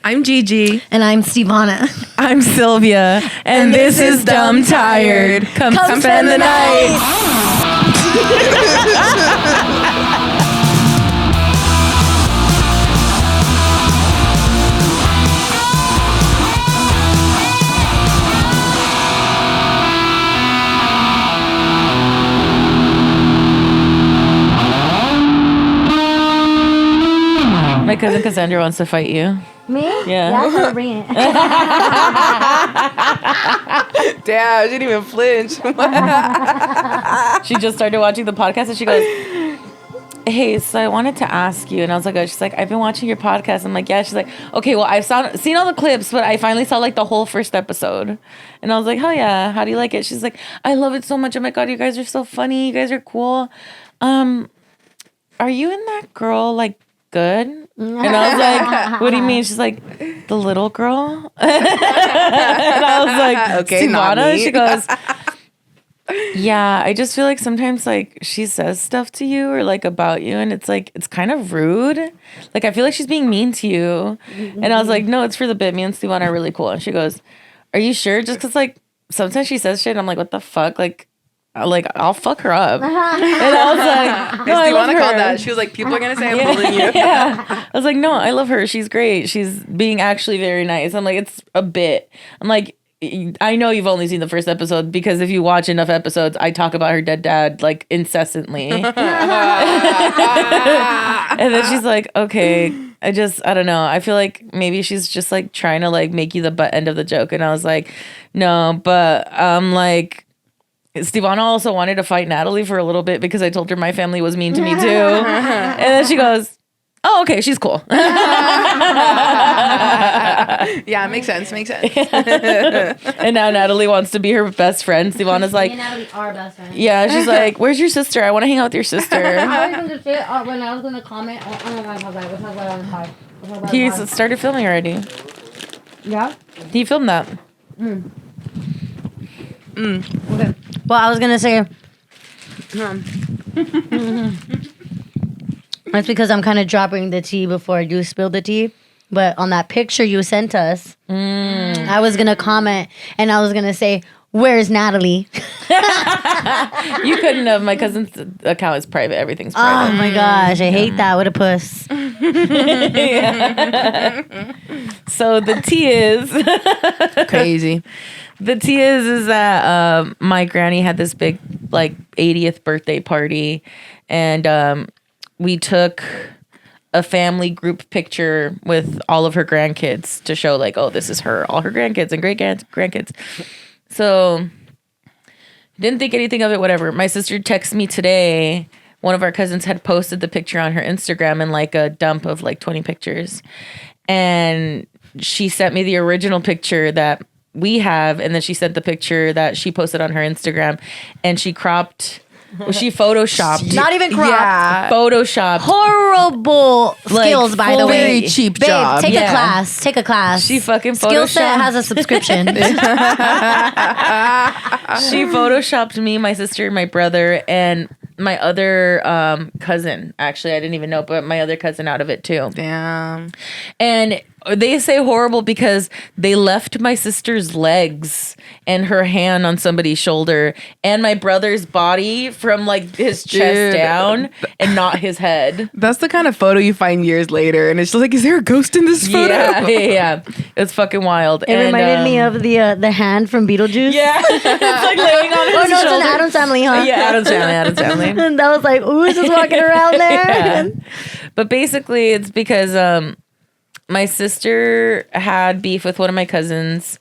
I'm Gigi. And I'm Stevona. I'm Silvia. And this is Dumbtired. Come spend the night. My cousin Cassandra wants to fight you. Me? Yeah. Bring it. Damn, she didn't even flinch. She just started watching the podcast and she goes, hey, so I wanted to ask you. And I was like, she's like, I've been watching your podcast. I'm like, yeah. She's like, okay, well, I've seen all the clips, but I finally saw like the whole first episode. And I was like, hell yeah. How do you like it? She's like, I love it so much. Oh my God, you guys are so funny. You guys are cool. Are you and that girl like good? And I was like, what do you mean? She's like, the little girl? And I was like, okay, not Stevona? me. She goes, yeah, I just feel like sometimes like she says stuff to you or like about you and it's like, it's kind of rude. Like, I feel like she's being mean to you. And I was like, no, it's for the bit. Me and Stevona are really cool. And she goes, are you sure? Just because like sometimes she says shit and I'm like, what the fuck? Like, I'll fuck her up. And I was like, no, I love her. Called that. She was like, people are going to say I'm bullying you. Yeah. I was like, no, I love her. She's great. She's being actually very nice. I'm like, it's a bit. I'm like, I know you've only seen the first episode because if you watch enough episodes, I talk about her dead dad like incessantly. And then she's like, okay, I don't know. I feel like maybe she's just like trying to like make you the butt end of the joke. And I was like, no, but like, Stevona also wanted to fight Natalie for a little bit because I told her my family was mean to me too. And then she goes, oh, okay, she's cool. Yeah, makes sense. And now Natalie wants to be her best friend. Stevona's like, Me and Natalie are best friends. yeah, she's like, where's your sister? I want to hang out with your sister. I was going to say when I was going to comment. Oh my God, we'll talk about it on the pod. He started filming already. Yeah? He filmed that. Okay. Well, I was going to say. That's because I'm kind of dropping the tea before I do spill the tea. But on that picture you sent us, I was going to comment and I was going to say, where's Natalie? You couldn't have. My cousin's account is private. Everything's private. Oh my gosh, I hate that. What a puss. So the tea is Crazy. the tea is that my granny had this big like 80th birthday party, and we took a family group picture with all of her grandkids to show like, oh, this is her, all her grandkids and great grandkids. So didn't think anything of it, whatever. My sister texted me today. One of our cousins had posted the picture on her Instagram in like a dump of like 20 pictures. And she sent me the original picture that we have. And then she sent the picture that she posted on her Instagram. And she photoshopped. Not even cropped. Yeah. Photoshopped. Horrible skills, by the way. Very cheap Babe, job. take Yeah. a class. Take a class. She fucking Skill set photoshopped. has a subscription. She photoshopped me, my sister, my brother, and my other cousin. Actually, I didn't even know, but my other cousin out of it too. Damn. And they say horrible because they left my sister's legs and her hand on somebody's shoulder and my brother's body from like his chest down and not his head. That's the kind of photo you find years later, and it's just like, is there a ghost in this photo? Yeah. It's fucking wild. It reminded me of the hand from Beetlejuice. Yeah. It's like laying on his Oh no, it's shoulder. an Addams Family, huh? Yeah, Addams Family. And that was like, ooh, is just walking around there? Yeah. But basically, it's because my sister had beef with one of my cousins,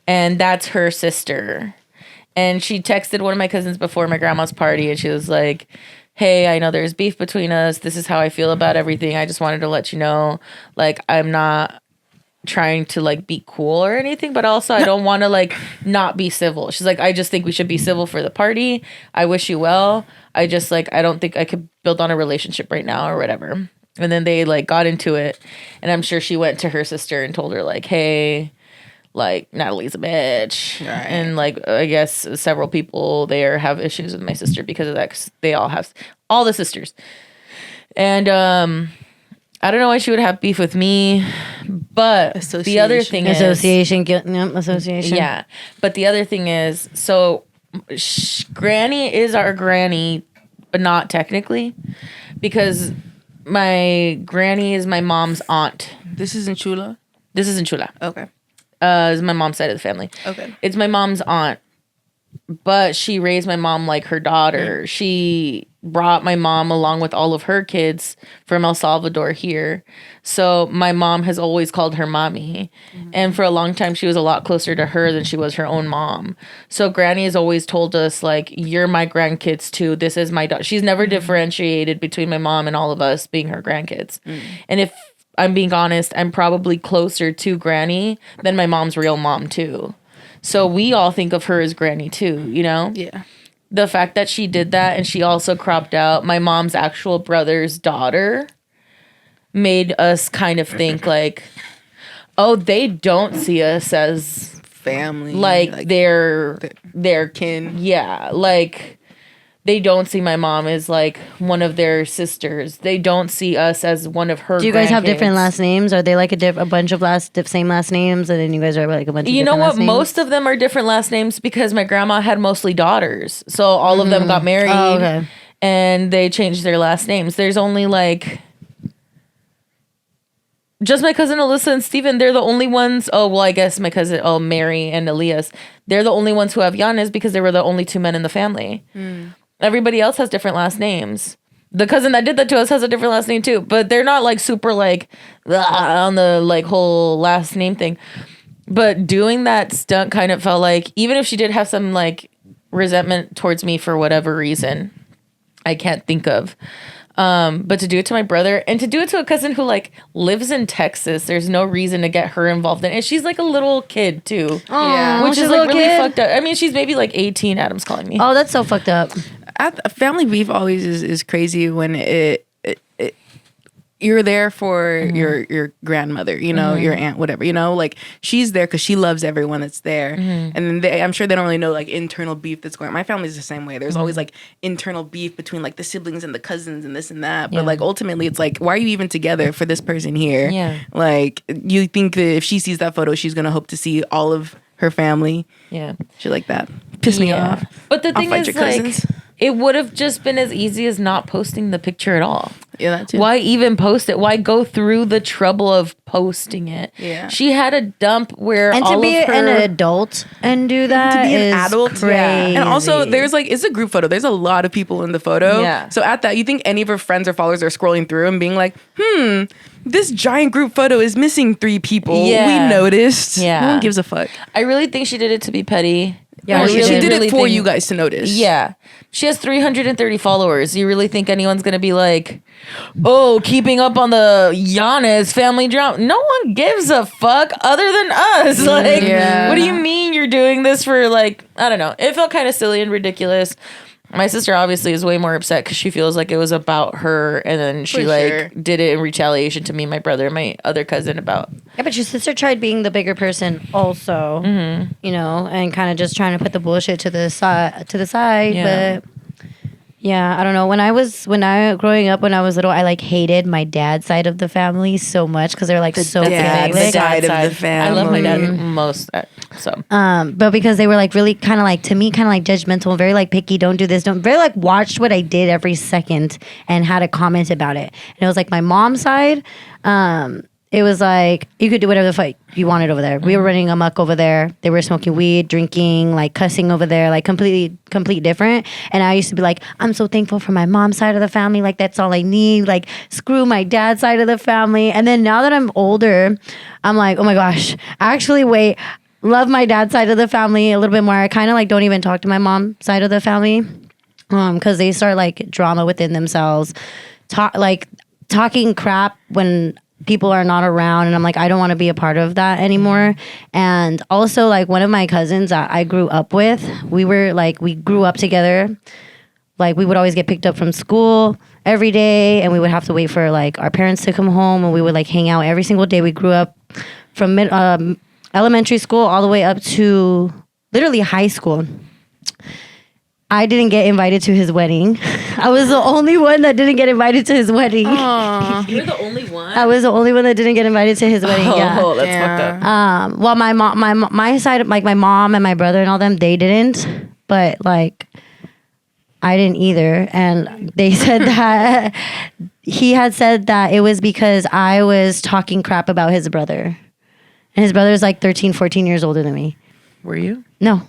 and that's her sister. And she texted one of my cousins before my grandma's party, and she was like, hey, I know there's beef between us. This is how I feel about everything. I just wanted to let you know, like, I'm not trying to like be cool or anything, but also I don't want to like not be civil. She's like, I just think we should be civil for the party. I wish you well. I just like, I don't think I could build on a relationship right now or whatever. And then they like got into it, and I'm sure she went to her sister and told her like, hey, like Natalie's a bitch. Right. And like, I guess several people there have issues with my sister because of that, 'cause they all have all the sisters. And I don't know why she would have beef with me, but the other thing is association. Yeah, but the other thing is, so Granny is our granny, but not technically, because my granny is my mom's aunt. This isn't Chula? This isn't Chula. Okay. It's my mom's side of the family. Okay. It's my mom's aunt, but she raised my mom like her daughter. She brought my mom along with all of her kids from El Salvador here. So my mom has always called her mommy. And for a long time, she was a lot closer to her than she was her own mom. So Granny has always told us, like, you're my grandkids too. This is my daughter. She's never differentiated between my mom and all of us being her grandkids. And if I'm being honest, I'm probably closer to Granny than my mom's real mom too. So we all think of her as Granny too, you know? Yeah. The fact that she did that and she also cropped out my mom's actual brother's daughter made us kind of think like, oh, they don't see us as family. Like they're kin. Yeah, like they don't see my mom as like one of their sisters. They don't see us as one of her. Do you guys have grandkids. different last names? Are they like a bunch of same last names, and then you guys are like a bunch of You know different what? last names? Most of them are different last names because my grandma had mostly daughters. So all of them got married and they changed their last names. There's only like just my cousin Alyssa and Steven. They're the only ones. Oh, well, I guess my cousin, Mary and Elias. They're the only ones who have Yanes because they were the only two men in the family. Everybody else has different last names. The cousin that did that to us has a different last name too, but they're not like super like on the like whole last name thing. But doing that stunt kind of felt like, even if she did have some like resentment towards me for whatever reason, I can't think of. But to do it to my brother and to do it to a cousin who like lives in Texas, there's no reason to get her involved in it. And she's like a little kid too. Yeah. Which is like really fucked up. I mean, she's maybe like 18, Adam's calling me. Oh, that's so fucked up. Family beef always is crazy when you're there for your grandmother, you know, your aunt, whatever, you know, like she's there because she loves everyone that's there. And then I'm sure they don't really know like internal beef that's going on. My family's the same way. There's always like internal beef between like the siblings and the cousins and this and that. But like ultimately it's like, why are you even together for this person here? Yeah. Like you think that if she sees that photo, she's going to hope to see all of her family. Yeah. Shit like that. Piss me off. But the thing fight is your like, cousins. it would have just been as easy as not posting the picture at all. Yeah, that too. Why even post it? Why go through the trouble of posting it? Yeah. She had a dump where And all to be of her, an adult and do that to be an is adult, crazy. yeah. And also, there's like it's a group photo. There's a lot of people in the photo. Yeah. So at that, you think any of her friends or followers are scrolling through and being like, this giant group photo is missing 3 people. Yeah. We noticed. Yeah. No one gives a fuck. I really think she did it to be petty. Yeah, I she really, did really it for think- you guys to notice. Yeah. She has 330 followers. You really think anyone's going to be like, oh, keeping up on the Giannis family drama? No one gives a fuck other than us. Like, what do you mean you're doing this for, like, I don't know. It felt kind of silly and ridiculous. My sister obviously is way more upset because she feels like it was about her, and then she did it in retaliation to me, my brother, and my other cousin about. Yeah, but your sister tried being the bigger person also, you know, and kind of just trying to put the bullshit to the side. Yeah. But yeah, I don't know. Growing up when I was little, I like hated my dad's side of the family so much because they're like so dad's big. side of the family. I love my dad most. So But because they were like really kind of like, to me, kind of like judgmental, very like picky, don't do this, very like watched what I did every second and had a comment about it. And it was like my mom's side. It was like, you could do whatever the fuck you wanted over there. We were running amok over there. They were smoking weed, drinking, like cussing over there, like complete different. And I used to be like, I'm so thankful for my mom's side of the family. Like, that's all I need. Like, screw my dad's side of the family. And then now that I'm older, I'm like, oh my gosh, actually, love my dad's side of the family a little bit more. I kind of like don't even talk to my mom's side of the family because they start like drama within themselves, talking crap when people are not around, and I'm like, I don't want to be a part of that anymore. And also, like, one of my cousins that I grew up with, we grew up together. Like, we would always get picked up from school every day, and we would have to wait for like our parents to come home, and we would like hang out every single day. We grew up from elementary school all the way up to literally high school. I didn't get invited to his wedding. I was the only one that didn't get invited to his wedding. You're the only one? I was the only one that didn't get invited to his wedding. Oh, that's fucked up. Well, my mom, my side, like my mom and my brother and all them, they didn't. But like, I didn't either. And they said that he had said that it was because I was talking crap about his brother. And his brother's like 13, 14 years older than me. Were you? No.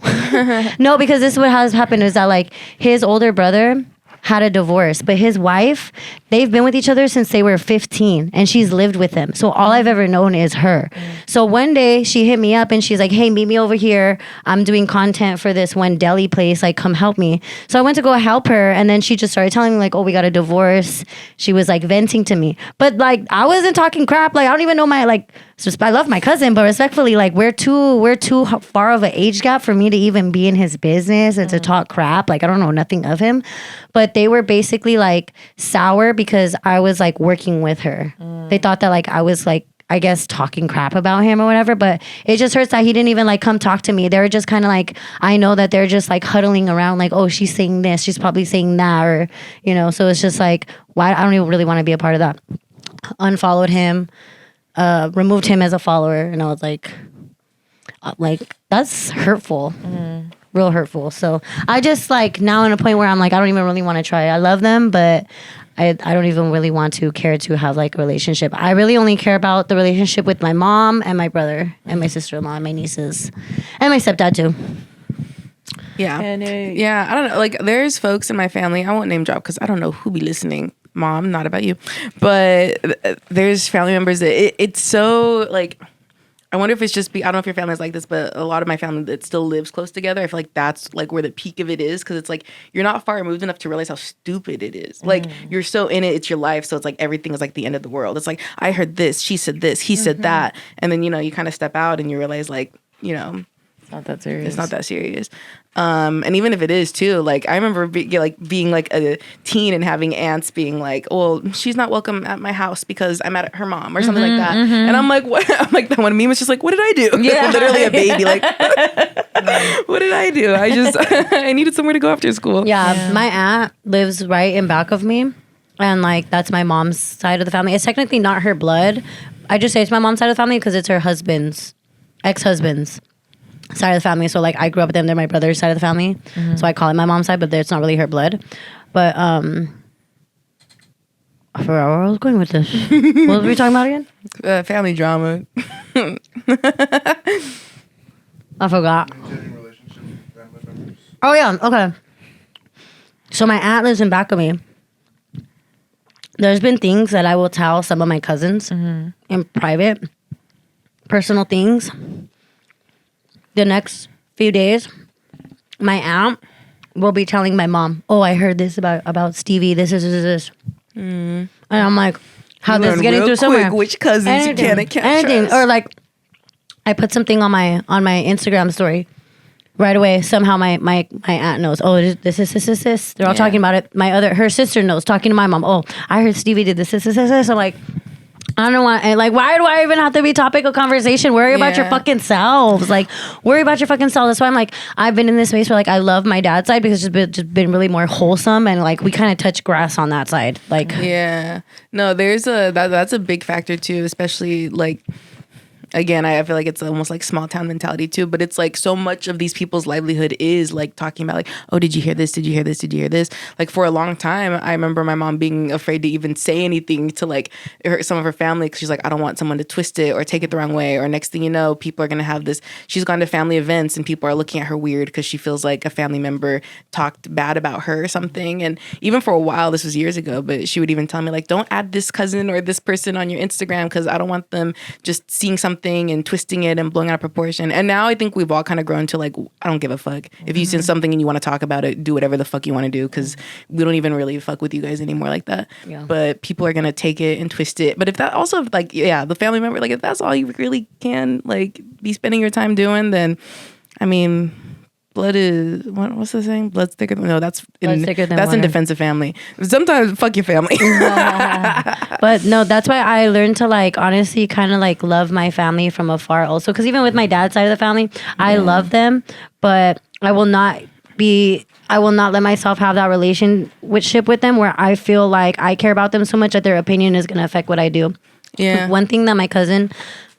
No, because this is what has happened is that like his older brother had a divorce, but his wife, they've been with each other since they were 15 and she's lived with them. So all I've ever known is her. So one day she hit me up and she's like, hey, meet me over here. I'm doing content for this one deli place. Like, come help me. So I went to go help her. And then she just started telling me like, oh, we got a divorce. She was like venting to me, but like, I wasn't talking crap. Like, I don't even know my, like, I love my cousin, but respectfully, like we're too far of an age gap for me to even be in his business and to talk crap. Like I don't know nothing of him, but they were basically like sour because I was like working with her. They thought that like I was like, I guess talking crap about him or whatever, but it just hurts that he didn't even like come talk to me. They were just kind of like, I know that they're just like huddling around like, oh, she's saying this, she's probably saying that, or, you know, so it's just like, why? I don't even really want to be a part of that. Unfollowed him. Removed him as a follower, and I was like that's hurtful, real hurtful. So I just like now in a point where I'm like I don't even really want to try. I love them, but I don't even really want to care to have like a relationship. I really only care about the relationship with my mom and my brother and my sister-in-law and my nieces and my stepdad too. Yeah, yeah. I don't know. Like there's folks in my family. I won't name drop because I don't know who be listening. Mom, not about you, but there's family members that it's so like, I wonder if it's just I don't know if your family's like this, but a lot of my family that still lives close together, I feel like that's like where the peak of it is. Cause it's like, you're not far removed enough to realize how stupid it is. Like you're so in it, it's your life. So it's like, everything is like the end of the world. It's like, I heard this, she said this, he said that. And then, you know, you kind of step out and you realize like, you know, it's not that serious. It's not that serious. And even if it is too, like I remember being like a teen and having aunts being like, "Well, she's not welcome at my house because I'm at her mom or something like that." And I'm like, "What?" I'm like, that one meme was just like, "What did I do?" Yeah, literally a baby. Like, what did I do? I just I needed somewhere to go after school. Yeah, my aunt lives right in back of me, and like that's my mom's side of the family. It's technically not her blood. I just say it's my mom's side of the family because it's her husband's ex-husband's side of the family. So like I grew up with them, they're my brother's side of the family, so I call it my mom's side, but it's not really her blood. But I forgot where I was going with this. What were we talking about again? Family drama. I forgot. Oh yeah, okay. So my aunt lives in back of me. There's been things that I will tell some of my cousins in private, personal things. The next few days, my aunt will be telling my mom, "Oh, I heard this about Stevie. This. And I'm like, "How this is getting through somewhere? Which cousins you can and can't anything?" trust. Or like, I put something on my Instagram story. Right away, somehow my aunt knows. Oh, this. They're all talking about it. Her sister knows, talking to my mom. Oh, I heard Stevie did this. I'm like, I don't want, like, why do I even have to be topic of conversation? Worry about your fucking selves. Like, worry about your fucking self. That's why I'm like, I've been in this space where like I love my dad's side because it's just been really more wholesome and like we kind of touch grass on that side. Like, yeah, no, there's that's a big factor too, especially like. Again, I feel like it's almost like small town mentality too, but it's like so much of these people's livelihood is like talking about like, oh, did you hear this? Did you hear this? Did you hear this? Like for a long time, I remember my mom being afraid to even say anything to like some of her family because she's like, I don't want someone to twist it or take it the wrong way. Or next thing you know, people are going to have this. She's gone to family events and people are looking at her weird because she feels like a family member talked bad about her or something. And even for a while, this was years ago, but she would even tell me like, don't add this cousin or this person on your Instagram because I don't want them just seeing something and twisting it and blowing out of proportion. And now I think we've all kind of grown to like, I don't give a fuck. If you send something and you want to talk about it, do whatever the fuck you want to do because we don't even really fuck with you guys anymore like that. Yeah. But people are going to take it and twist it. But if that also like, yeah, the family member, like if that's all you really can like be spending your time doing, then I mean... Blood is what's the saying? Blood's thicker than that's in defense of family. Sometimes fuck your family. But no, that's why I learned to like honestly kind of like love my family from afar also. Because even with my dad's side of the family, I love them, but I will not not let myself have that relationship with them where I feel like I care about them so much that their opinion is going to affect what I do. Yeah. One thing that my cousin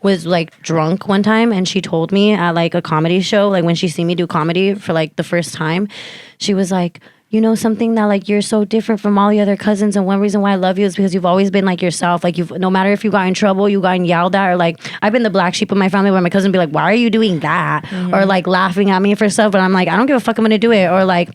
was like drunk one time and she told me at like a comedy show, like when she seen me do comedy for like the first time, she was like, you know, something that like you're so different from all the other cousins, and one reason why I love you is because you've always been like yourself. Like, you've, no matter if you got in trouble, you got yelled at, or like I've been the black sheep of my family where my cousin would be like, why are you doing that? Or like laughing at me for stuff, but I'm like, I don't give a fuck, I'm gonna do it. Or like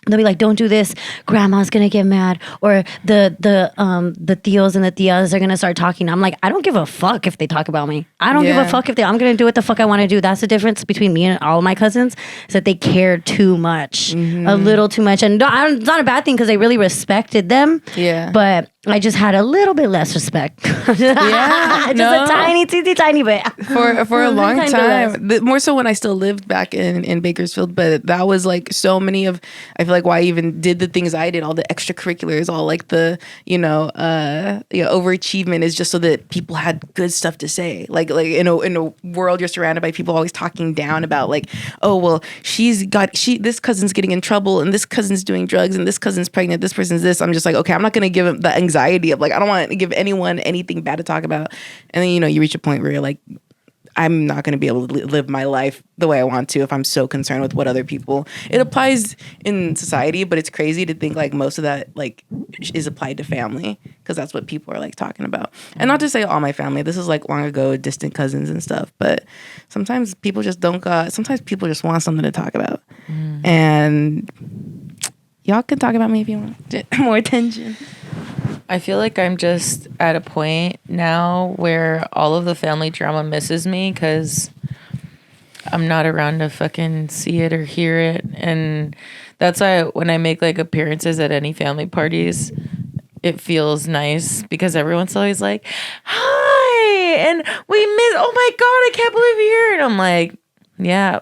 they'll be like, don't do this, grandma's gonna get mad. Or the tios and the tias are gonna start talking. I'm like, I don't give a fuck if they talk about me. I don't give a fuck if I'm gonna do what the fuck I want to do. That's the difference between me and all of my cousins, is that they care too much, a little too much. And it's not a bad thing because they really respected them. Yeah. But I just had a little bit less respect. Just a tiny, tiny bit. For a long Tiny time. More so when I still lived back in Bakersfield. But that was like so many of, I feel like why I even did the things I did, all the extracurriculars, all like the, overachievement is just so that people had good stuff to say. Like in a world you're surrounded by people always talking down about like, oh, well, this cousin's getting in trouble and this cousin's doing drugs and this cousin's pregnant, this person's this. I'm just like, okay, I'm not going to give them the anxiety of like, I don't want to give anyone anything bad to talk about. And then, you reach a point where you're like, I'm not going to be able to live my life the way I want to if I'm so concerned with what other people. It applies in society, but it's crazy to think like most of that like is applied to family, because that's what people are like talking about. And not to say all my family, this is like long ago, distant cousins and stuff, but sometimes people just sometimes people just want something to talk about. And y'all can talk about me if you want more attention. I feel like I'm just at a point now where all of the family drama misses me because I'm not around to fucking see it or hear it. And that's why when I make like appearances at any family parties, it feels nice because everyone's always like, hi, and oh my God, I can't believe you're here. And I'm like, yeah,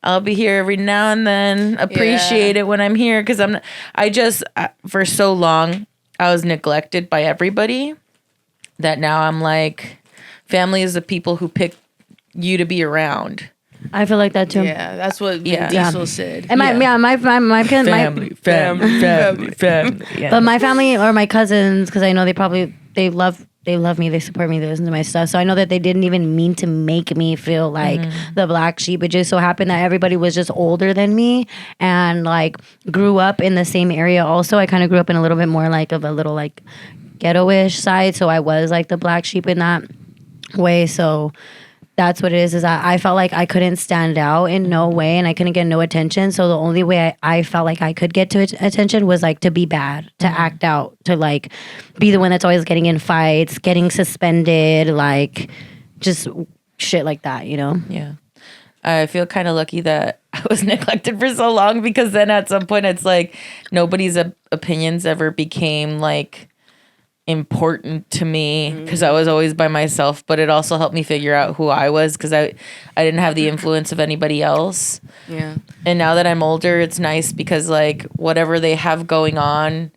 I'll be here every now and then. Appreciate it when I'm here, because for so long, I was neglected by everybody that now I'm like, family is the people who pick you to be around. I feel like that too. Yeah, that's what Diesel said. And my family. Yeah. But my family or my cousins, because I know they love me, they support me, they listen to my stuff. So I know that they didn't even mean to make me feel like the black sheep. It just so happened that everybody was just older than me and like grew up in the same area. Also, I kind of grew up in a little bit more like of a little like ghetto-ish side. So I was like the black sheep in that way. So that's what it is that I felt like I couldn't stand out in no way and I couldn't get no attention. So the only way I felt like I could get to attention was like to be bad, to act out, to like be the one that's always getting in fights, getting suspended, like just shit like that, Yeah. I feel kind of lucky that I was neglected for so long, because then at some point it's like nobody's opinions ever became like important to me, because I was always by myself, but it also helped me figure out who I was, because I didn't have the influence of anybody else. Yeah. And now that I'm older, it's nice because like whatever they have going on,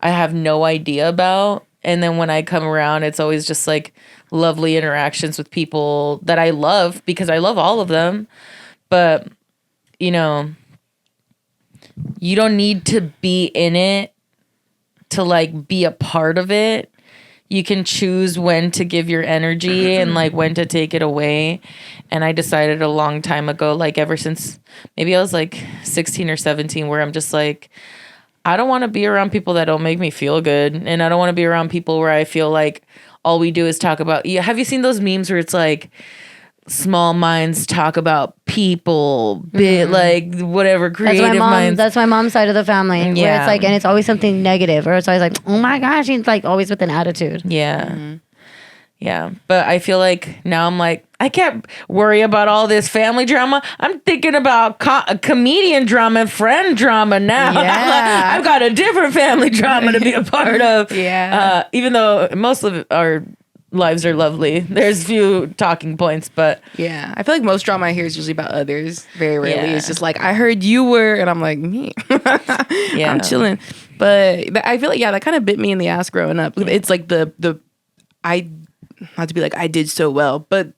I have no idea about. And then when I come around, it's always just like lovely interactions with people that I love, because I love all of them. But, you don't need to be in it to like be a part of it. You can choose when to give your energy and like when to take it away. And I decided a long time ago, like ever since maybe I was like 16 or 17, where I'm just like, I don't want to be around people that don't make me feel good. And I don't want to be around people where I feel like all we do is talk about, have you seen those memes where it's like, small minds talk about people, like whatever, creative minds. That's my mom's side of the family. Yeah. Where it's like, and it's always something negative, or it's always like, oh my gosh, she's like always with an attitude. Yeah. Yeah. But I feel like now I'm like, I can't worry about all this family drama. I'm thinking about comedian drama, friend drama now. Yeah. I've got a different family drama to be a part of. Yeah. Even though most of our lives are lovely, there's few talking points, but yeah, I feel like most drama I hear is usually about others. Very rarely Yeah. it's just like, I heard you were, and I'm like, me. Yeah. I'm chilling. But I feel like, that kind of bit me in the ass growing up. It's like I not to be like I did so well, but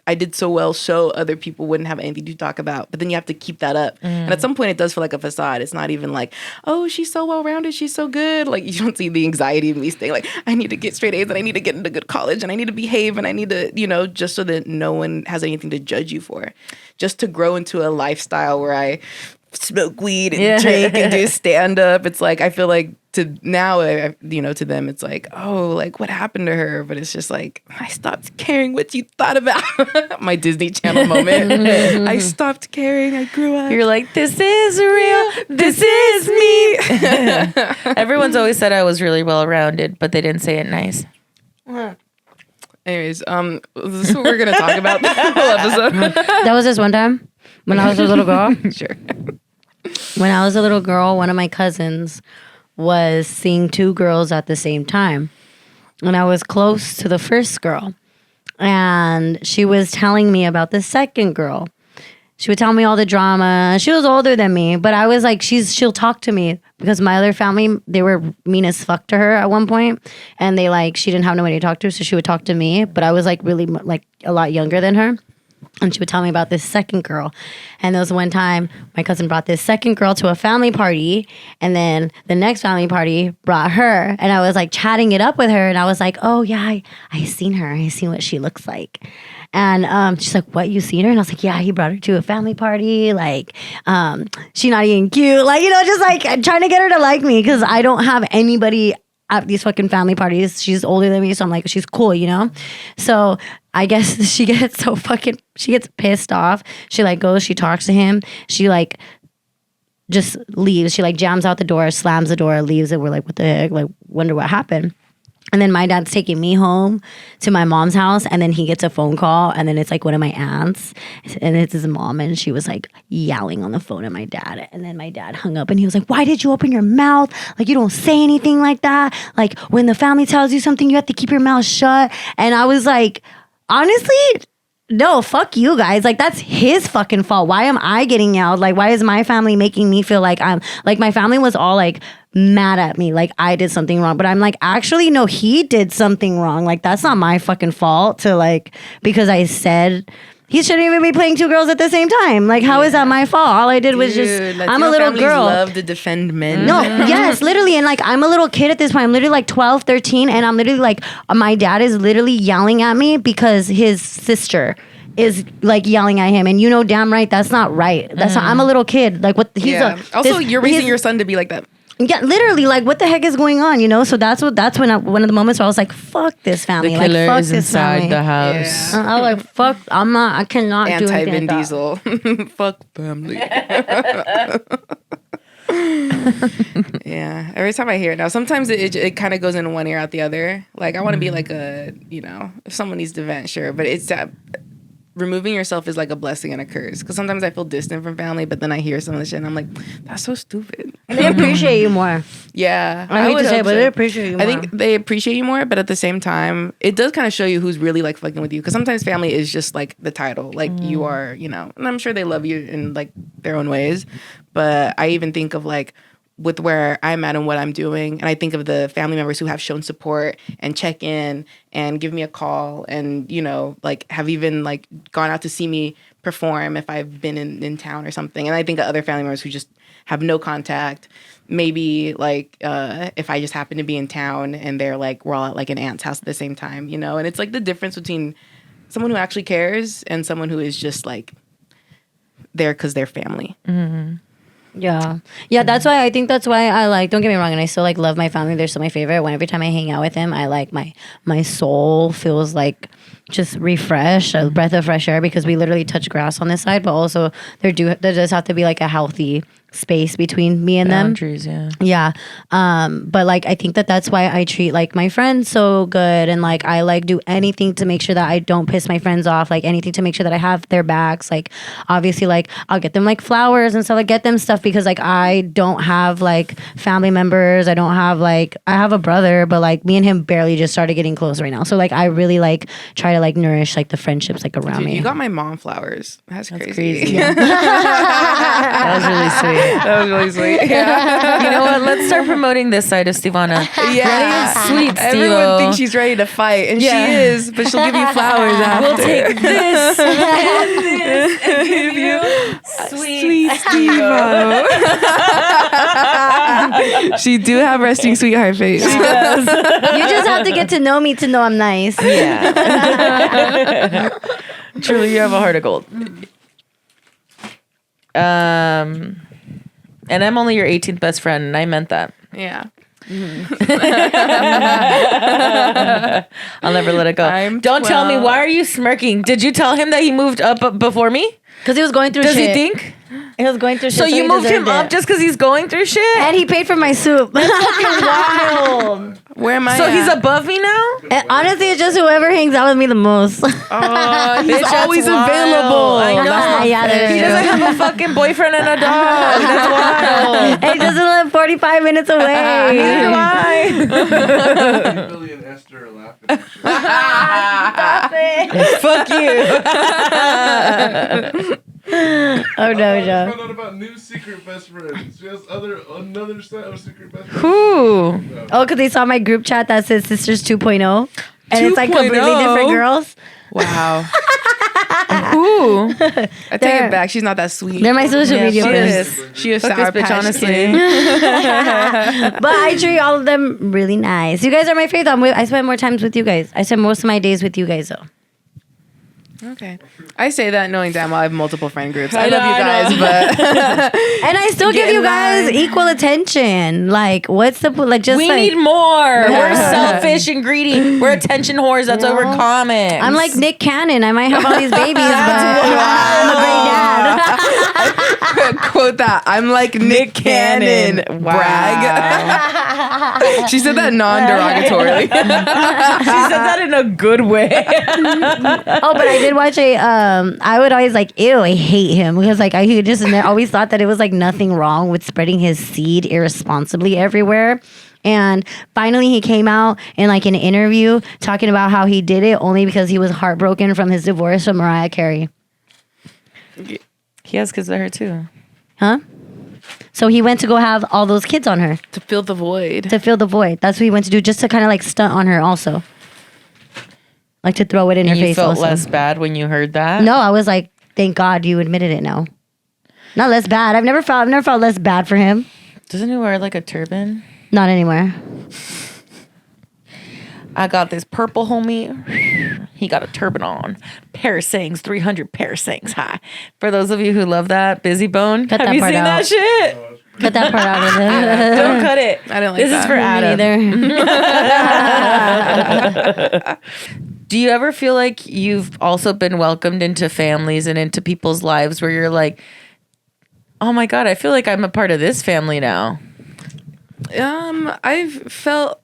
I did so well, so other people wouldn't have anything to talk about. But then you have to keep that up. And at some point, it does feel like a facade. It's not even like, oh, she's so well-rounded, she's so good. Like, you don't see the anxiety of me staying like, I need to get straight A's and I need to get into good college and I need to behave and I need to, just so that no one has anything to judge you for. Just to grow into a lifestyle where I smoke weed and drink and do stand-up. It's like, I feel like to now, to them, it's like, oh, like what happened to her? But it's just like, I stopped caring what you thought about. My Disney Channel moment. I stopped caring. I grew up. You're like, this is real. This is me. Everyone's always said I was really well-rounded, but they didn't say it nice. Anyways, this is what we're going to talk about the whole episode. That was this one time when I was a little girl. Sure. When I was a little girl, one of my cousins was seeing two girls at the same time. And I was close to the first girl. And she was telling me about the second girl. She would tell me all the drama. She was older than me, but I was like, she'll talk to me because my other family, they were mean as fuck to her at one point. And she didn't have nobody to talk to, so she would talk to me. But I was like really like a lot younger than her. And she would tell me about this second girl. And there was one time my cousin brought this second girl to a family party. And then the next family party brought her. And I was like chatting it up with her. And I was like, oh yeah, I seen her. I seen what she looks like. And she's like, what, you seen her? And I was like, yeah, he brought her to a family party. Like, she not even cute. Like, just like trying to get her to like me because I don't have anybody at these fucking family parties. She's older than me, so I'm like, she's cool, So I guess she gets pissed off. She like goes, she talks to him. She like just leaves. She like jams out the door, slams the door, leaves it. We're like, what the heck? Like, wonder what happened. And then my dad's taking me home to my mom's house, and then he gets a phone call, and then it's like one of my aunts, and it's his mom, and she was like yelling on the phone at my dad. And then my dad hung up, and he was like, why did you open your mouth? Like, you don't say anything like that. Like, when the family tells you something, you have to keep your mouth shut. And I was like, honestly, no, fuck you guys. Like, that's his fucking fault. Why am I getting yelled? Like, why is my family making me feel like I'm like, my family was all like mad at me, like I did something wrong. But I'm like, actually, no, he did something wrong. Like, that's not my fucking fault to like, because I said he shouldn't even be playing two girls at the same time. Like, how is that my fault? All I did was just, I'm a little girl. Love to defend men. No, yes, literally. And like, I'm a little kid at this point. I'm literally like 12, 13. And I'm literally like, my dad is literally yelling at me because his sister is like yelling at him. And damn right, that's not right. That's not, I'm a little kid. Like, what, you're raising your son to be like that. Yeah, literally, like, what the heck is going on, So that's when one of the moments where I was like, fuck this family. The killer like, fuck is this inside family. the house. I was like, fuck, I cannot do anything Anti-Vin like Diesel. Fuck family. Yeah, every time I hear it now, sometimes it kind of goes in one ear out the other. Like, I want to be like if someone needs to vent, sure. But it's removing yourself is like a blessing and a curse. Because sometimes I feel distant from family, but then I hear some of the shit and I'm like, that's so stupid. They appreciate you more. Yeah. I hate to say it, but they appreciate you more. I think they appreciate you more, but at the same time, it does kind of show you who's really like fucking with you. Because sometimes family is just like the title. Like you are, and I'm sure they love you in like their own ways. But I even think of like, with where I'm at and what I'm doing. And I think of the family members who have shown support and check in and give me a call and, like have even like gone out to see me perform if I've been in town or something. And I think of other family members who just have no contact. Maybe like if I just happen to be in town and they're like, we're all at like an aunt's house at the same time, And it's like the difference between someone who actually cares and someone who is just like there because they're family. Mm-hmm. Yeah. That's why I like, don't get me wrong, and I still like love my family. They're still my favorite. Every time I hang out with them, I like my soul feels like just refresh, a breath of fresh air, because we literally touch grass on this side, but also there does have to be like a healthy space between me and boundaries, them. Yeah. But like, I think that's why I treat like my friends so good, and like I like do anything to make sure that I don't piss my friends off, like anything to make sure that I have their backs. Like obviously, like I'll get them like flowers and stuff, like get them stuff, because like I don't have like family members. I don't have like, I have a brother, but like me and him barely just started getting close right now. So like I really like try to like nourish like the friendships like around me. You got my mom flowers. That's crazy. Yeah. That was really sweet. That was really sweet. Yeah. You know what? Let's start promoting this side of Stevona. Yeah. Sweet Everyone Stevo. thinks she's ready to fight, and Yeah. she is, but she'll give you flowers after. We'll take this and this and give you sweet Stevo. She do have resting sweetheart face. You just have to get to know me to know I'm nice. Yeah. Truly, you have a heart of gold. And I'm only your 18th best friend, and I meant that. Yeah. I'll never let it go. Don't tell me, why are you smirking? Did you tell him that he moved up before me? Because he was going through Does shit. he think? He was going through shit. So you he moved him deserved up it. just because he's going through shit? And he paid for my soup. Wild. Where am I So at? he's above me now? And honestly, it's just whoever hangs out with me the most. He's Bitch, always that's wild. available. I know. That's not Yeah, fair. He doesn't have a fucking boyfriend and a dog. That's wild. And he doesn't live 45 minutes away. Neither do I. Billy and Esther are laughing at you. Fuck you. Oh, no, I no. found out about new secret best friends. She has another set of secret best friends. Who? Oh, because they saw my group chat that says Sisters 2.0. And it's like 2.0? completely different girls. Wow. Who? I take They're- it back. She's not that sweet. They're my social media she friends. is. She is Fuck sour this bitch, patch honestly. Kid. But I treat all of them really nice. You guys are my favorite. I spend more times with you guys. I spend most of my days with you guys, though. Okay. I say that knowing damn well I have multiple friend groups. I know, love you I guys, but And I still Get give you in guys line. equal attention. Like, what's the like? Just We like, need more. We're selfish and greedy. We're attention whores. That's why we're comics. I'm like Nick Cannon. I might have all these babies, but I'm a great dad. quote that. I'm like Nick Cannon. Brag. She said that non-derogatorily. She said that in a good way. Oh, but I did watch I would always like, ew, I hate him because like I just always thought that it was like nothing wrong with spreading his seed irresponsibly everywhere. And finally he came out in like an interview talking about how he did it only because he was heartbroken from his divorce from Mariah Carey. He has kids with her too. Huh? So he went to go have all those kids on her To fill the void. to fill the void. That's what he went to do, just to kind of like stunt on her also. Like to throw it in her And you face felt also. less bad when you heard that? No, I was like, thank God you admitted it now. Not less bad. I've never felt less bad for him. Doesn't he wear like a turban? Not anymore. I got this purple homie. He got a turban on. Parasings, 300 parasings high. For those of you who love that, Busy Bone. Cut Have that you part seen that out. shit? Cut that part out of it. Don't cut it. I didn't like This that. is for Adam. Neither. Do you ever feel like you've also been welcomed into families and into people's lives where you're like, oh my God, I feel like I'm a part of this family now? I've felt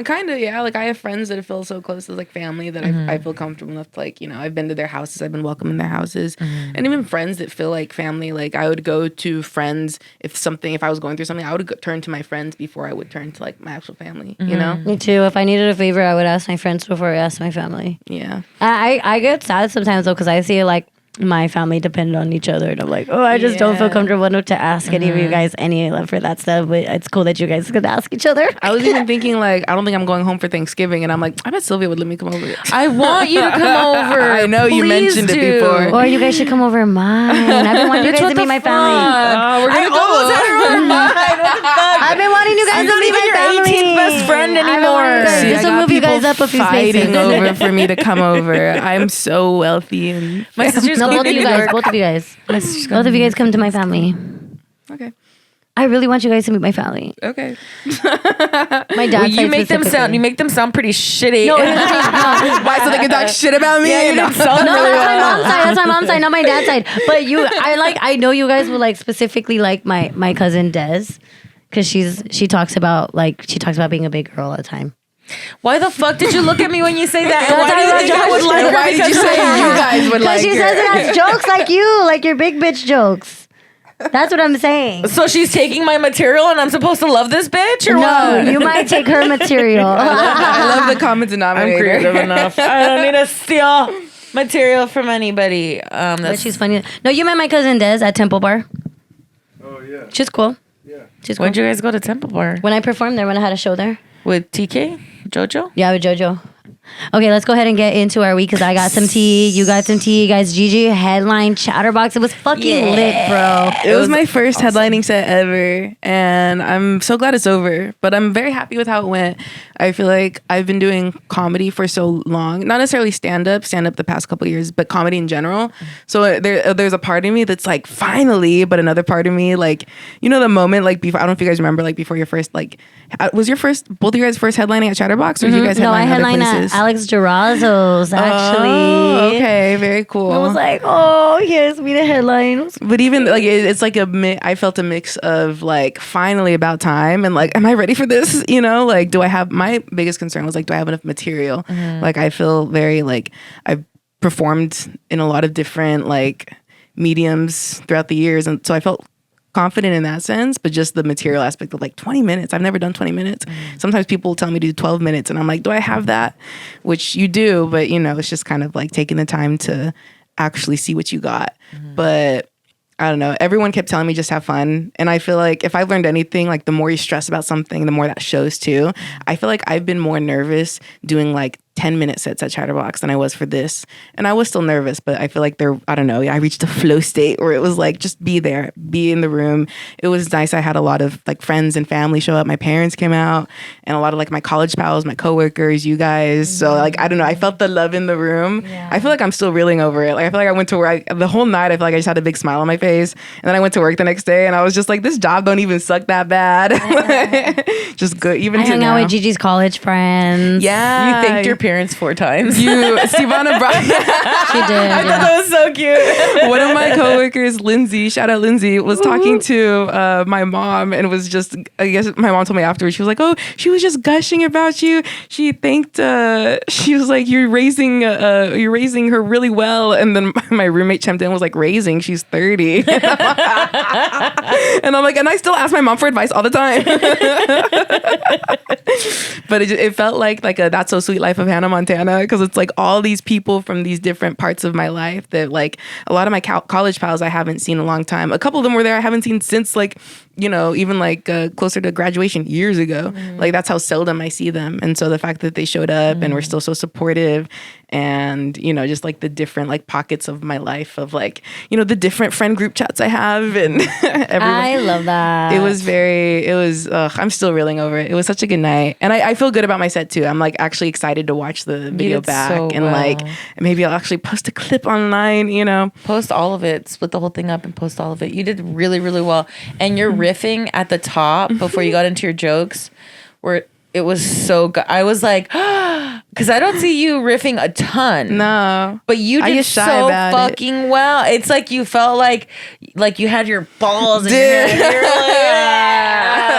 kind of, yeah. Like I have friends that feel so close to like family that I feel comfortable enough to, like, you know, I've been to their houses, I've been welcome in their houses, and even friends that feel like family. Like I would go to friends if I was going through something, I would turn to my friends before I would turn to like my actual family. You know? Me too. If I needed a favor, I would ask my friends before I asked my family. Yeah. I get sad sometimes though because I see like my family depend on each other, and I'm like, oh, I just don't feel Yeah. comfortable enough to ask any of you guys any love for that stuff. But it's cool that you guys could ask each other. I was even thinking like I don't think I'm going home for Thanksgiving, and I'm like I bet Sylvia would let me come over. I want you to come over. I know you Please mentioned it do. before. Or you guys should come over mine. I've been wanting you guys to meet my family. We're gonna go. Almost had her on mine. What the fuck? I've been wanting you guys I'm to not meet even my your family. 18th best friend I've been anymore. wanting you guys- See, This I will got move you guys people up a few fighting spaces. over for me to come over. I'm so wealthy and My sister's No, going both to of you New guys. York. Both of you guys. Both of you guys come to my family. okay. I really want you guys to meet my family. Okay. My dad. Well, you make them sound pretty shitty. No, here's the thing. No. Why so they can talk shit about me? Yeah, you No. don't sound No, really that's my well. mom's side. That's my mom's side, not my dad's side. But I know you guys will like specifically like my cousin Des, because she talks about being a big girl all the time. Why the fuck did you look at me when you say that? And That's why do you how think I I would like her? Why did you Because- say you guys would like Because she her? says it as jokes like you, like your big bitch jokes. That's what I'm saying. So she's taking my material and I'm supposed to love this bitch or No, what? you might take her material. I love the common I'm denominator. creative enough. I don't need to steal material from anybody. But That's she's funny. No, you met my cousin Des at Temple Bar. Oh yeah. She's cool. Yeah. She's cool. When'd you guys go to Temple Bar? When I performed there, when I had a show there. With TK? JoJo? Yeah, with JoJo. Okay, let's go ahead and get into our week because I got some tea. You got some tea. Guys, Gigi headline Chatterbox. It was fucking lit, bro. It was my first headlining set ever, and I'm so glad it's over. But I'm very happy with how it went. I feel like I've been doing comedy for so long, not necessarily stand up the past couple of years, but comedy in general. So there's a part of me that's like finally, but another part of me like, you know, the moment like before. I don't know if you guys remember like before your first like was your first both of you guys first headlining at Chatterbox, or did you guys No, I headline other headlined at places? Alex Durazzo's, actually. Oh, okay, very cool. I was like, oh, here's me the headline. But even like it's like I felt a mix of like finally about time and like, am I ready for this? You know, like do I have, my biggest concern was like, do I have enough material? Like I feel very like I've performed in a lot of different like mediums throughout the years, and so I felt confident in that sense, but just the material aspect of like 20 minutes. I've never done 20 minutes. Sometimes people tell me to do 12 minutes and I'm like, do I have that? Which you do, but you know, it's just kind of like taking the time to actually see what you got. But I don't know. Everyone kept telling me just have fun. And I feel like if I've learned anything, like the more you stress about something, the more that shows too. I feel like I've been more nervous doing like 10-minute sets at Chatterbox than I was for this. And I was still nervous, but I feel like I don't know, I reached a flow state where it was like, just be there, be in the room. It was nice. I had a lot of like friends and family show up. My parents came out and a lot of like my college pals, my coworkers, you guys. So like, I don't know, I felt the love in the room. Yeah. I feel like I'm still reeling over it. Like I feel like I went to work the whole night. I feel like I just had a big smile on my face. And then I went to work the next day and I was just like, this job don't even suck that bad. Just good. Even I hung out with Gigi's college friends. Yeah. You thanked your parents 4 times. Stevona brought. She did. I thought that was so cute. One of my coworkers, Lindsay, shout out Lindsay, was talking to my mom and was just, I guess my mom told me afterwards, she was like, oh, she was just gushing about you. She thanked, she was like, you're raising her really well. And then my roommate chimed in and was like, raising, she's 30. And I'm like, and I still ask my mom for advice all the time. But it felt like a That's So Sweet Life of Hannah Montana, because it's like all these people from these different parts of my life that like a lot of my college pals I haven't seen in a long time. A couple of them were there I haven't seen since like, you know, even like closer to graduation years ago. Like that's how seldom I see them. And so the fact that they showed up and were still so supportive, and you know, just like the different like pockets of my life of like, you know, the different friend group chats I have, and I love that. It was I'm still reeling over it. It was such a good night, and I feel good about my set too. I'm like actually excited to watch the video back, so and like maybe I'll actually post a clip online, you know. Post all of it, split the whole thing up and post all of it. You did really, really well. And your riffing at the top before you got into your jokes, where it was so good. I was like, because I don't see you riffing a ton. No. But you did so fucking well. It's like you felt like you had your balls in your head.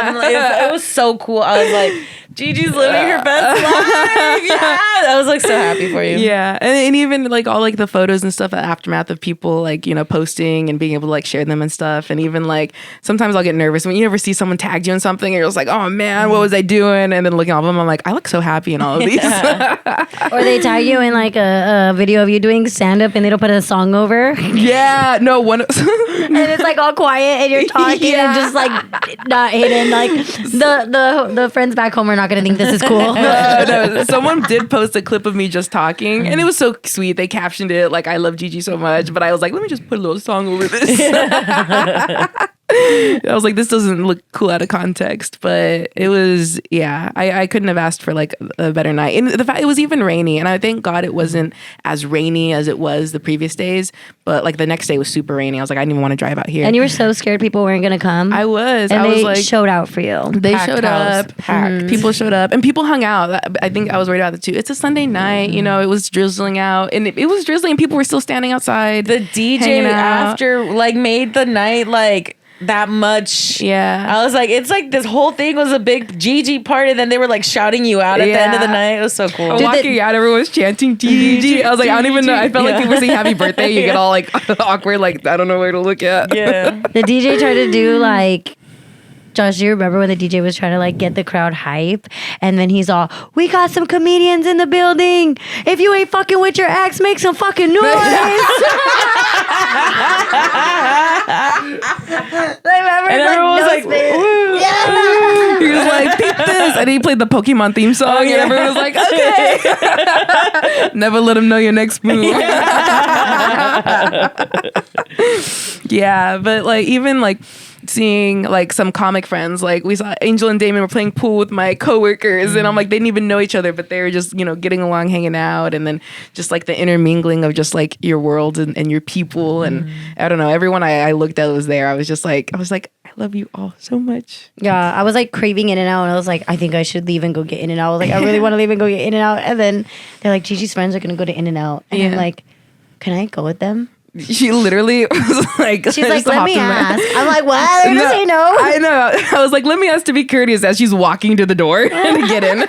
You're like, it was so cool. I was like, Gigi's living her best life. Yeah. I was like so happy for you. Yeah. And even like all like the photos and stuff, aftermath of people like, you know, posting and being able to like share them and stuff. And even like sometimes I'll get nervous when you ever see someone tagged you in something and you're just like, oh man, what was I doing? And then looking at all of them, I'm like, I look so happy in all of these. Or they tag you in like a video of you doing stand up and they don't put a song over. Yeah. No, one. And it's like all quiet and you're talking and just like not hidden. Like the friends back home are not going to think this is cool. No. Someone did post a clip of me just talking and it was so sweet. They captioned it like, I love Gigi so much. But I was like, let me just put a little song over this. I was like, this doesn't look cool out of context, but it was, yeah, I couldn't have asked for like a better night. And the fact it was even rainy, and I thank God it wasn't as rainy as it was the previous days, but like the next day was super rainy. I was like, I didn't even want to drive out here. And you were so scared people weren't going to come. I was. And I was they like, showed out for you. They Packed showed house, up. packed. People showed up and people hung out. I think I was worried about it too. It's a Sunday night, you know, it was drizzling out, and it was drizzling and people were still standing outside. The DJ after like made the night like that much. Yeah. I was like, it's like this whole thing was a big Gigi party, and then they were like shouting you out at the end of the night. It was so cool. Walking out, everyone was chanting Gigi. I was like, I don't even know. I felt like people were saying happy birthday. You get all like awkward, like I don't know where to look at. Yeah. The DJ tried to do like, Josh, do you remember when the DJ was trying to like get the crowd hype? And then he's all, we got some comedians in the building. If you ain't fucking with your ex, make some fucking noise. And everyone was like, woo. Yeah. He was like, peep this. And he played the Pokemon theme song. And everyone was like, okay. Never let him know your next move. Yeah, but like even like seeing like some comic friends, like we saw Angel and Damon were playing pool with my coworkers, and I'm like, they didn't even know each other, but they were just, you know, getting along, hanging out, and then just like the intermingling of just like your world and your people, and I don't know, everyone I looked at was there. I was like, I love you all so much. Yeah, I was like craving In-N-Out, and I was like, I think I should leave and go get In-N-Out. I was like, I really want to leave and go get In-N-Out, and then they're like, Gigi's friends are gonna go to In-N-Out, and I'm like, can I go with them? She literally was like, She's like, let me ask. I'm like, what? They're gonna say no. I know. I was like, let me ask to be courteous as she's walking to the door to get in.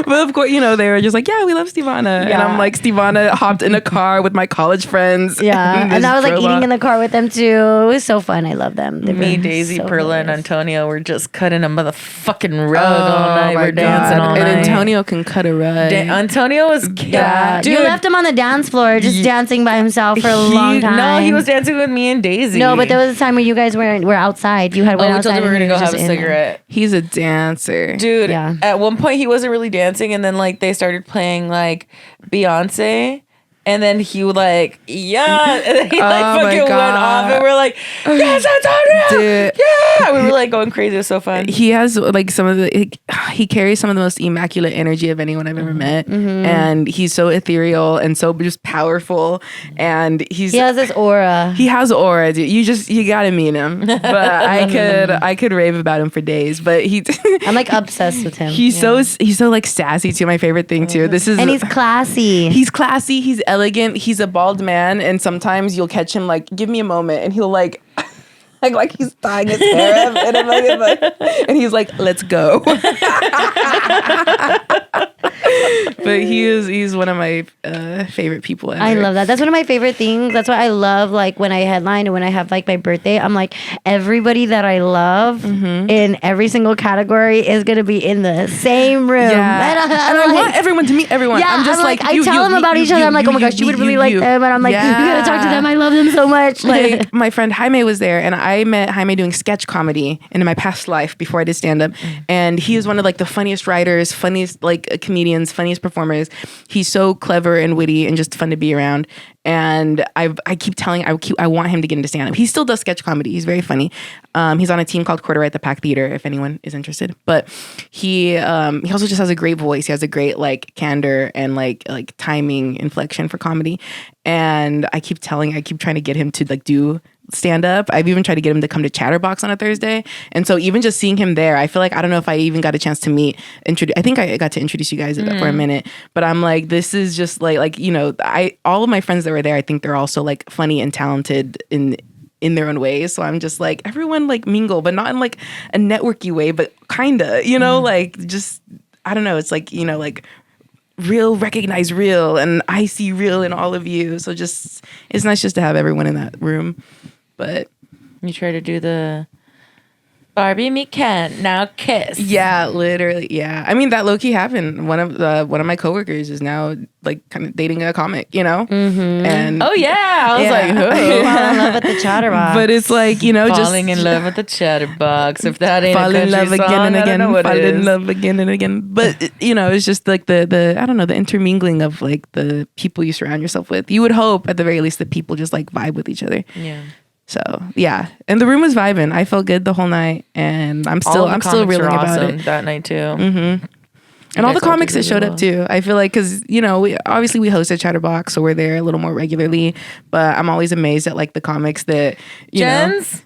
But of course, you know, they were just like, yeah, we love Stevona. And I'm like, Stevona hopped in a car with my college friends. Yeah. And I was like eating in the car with them too. It was so fun. I love them. Me, Daisy, so Perla, and nice. Antonio were just cutting a motherfucking rug all night. my We're dancing all and night. Antonio can cut a rug. Antonio was Yeah. dude. You left him on the dance floor just dancing by himself for a long time. No, he was dancing with me and Daisy. No, but there was a time where you guys were outside. You had went we outside. told him we were and gonna he go was have a just in there. cigarette. He's a dancer. Dude, Yeah. at one point he wasn't really dancing, and then like they started playing like Beyonce, and then he would like, yeah, and then he like Oh my fucking went God. off, and we're like, yes, Antonio, Dude. yeah, we were like going crazy. It was so fun. He has like some of the, he carries some of the most immaculate energy of anyone I've ever met. And he's so ethereal and so just powerful. And He has this aura. he has aura, dude. You gotta meet him. But I could rave about him for days. But I'm like obsessed with him. he's so like sassy too. My favorite thing too. And he's classy. He's classy. He's elegant. He's a bald man, and sometimes you'll catch him like, give me a moment, and he'll like. Like he's tying his hair up, and I'm like, and he's like, let's go. But he's one of my favorite people ever. I love that. That's one of my favorite things. That's why I love like when I headline and when I have like my birthday, I'm like, everybody that I love in every single category is gonna be in the same room. Yeah. And I want everyone to meet everyone. Yeah, I'm just I tell them about each other. I'm like, oh my gosh, you would really like them, and I'm like, you gotta talk to them. I love them so much. Like my friend Jaime was there, and I met Jaime doing sketch comedy in my past life before I did stand up, and he is one of like the funniest writers, funniest like comedians, funniest performers. He's so clever and witty and just fun to be around. And I keep telling I want him to get into stand up. He still does sketch comedy. He's very funny. He's on a team called Quarter at the Pack Theater if anyone is interested. But he also just has a great voice. He has a great like candor and like timing inflection for comedy. And I keep trying to get him to like do stand up. I've even tried to get him to come to Chatterbox on a Thursday. And so even just seeing him there, I feel like I don't know if I even got a chance to I think I got to introduce you guys for a minute, but I'm like, this is just like, you know, all of my friends that were there, I think they're also like funny and talented in their own ways. So I'm just like, everyone like mingle, but not in like a networky way, but kinda, you know, like just, I don't know. It's like, you know, like real recognize real, and I see real in all of you. So just, it's nice just to have everyone in that room. But You try to do the Barbie me Ken now kiss. yeah, literally, yeah. I mean, that low key happened. One of my coworkers is now like kind of dating a comic, you know. And Oh yeah, I was like, Fall in love with the Chatterbox. but it's like, you know, falling just in love with the Chatterbox. If that ain't fall a in country love again song, and I don't again, know what fall it in is. love again and again. But you know, it's just like the I don't know, the intermingling of like the people you surround yourself with. You would hope at the very least that people just like vibe with each other. Yeah. So yeah, and the room was vibing. I felt good the whole night, and I'm still reeling about it. that night too. And all the guys all comics did that showed really up too. I feel like because you know we host at Chatterbox, so we're there a little more regularly. But I'm always amazed at like the comics that Jen's.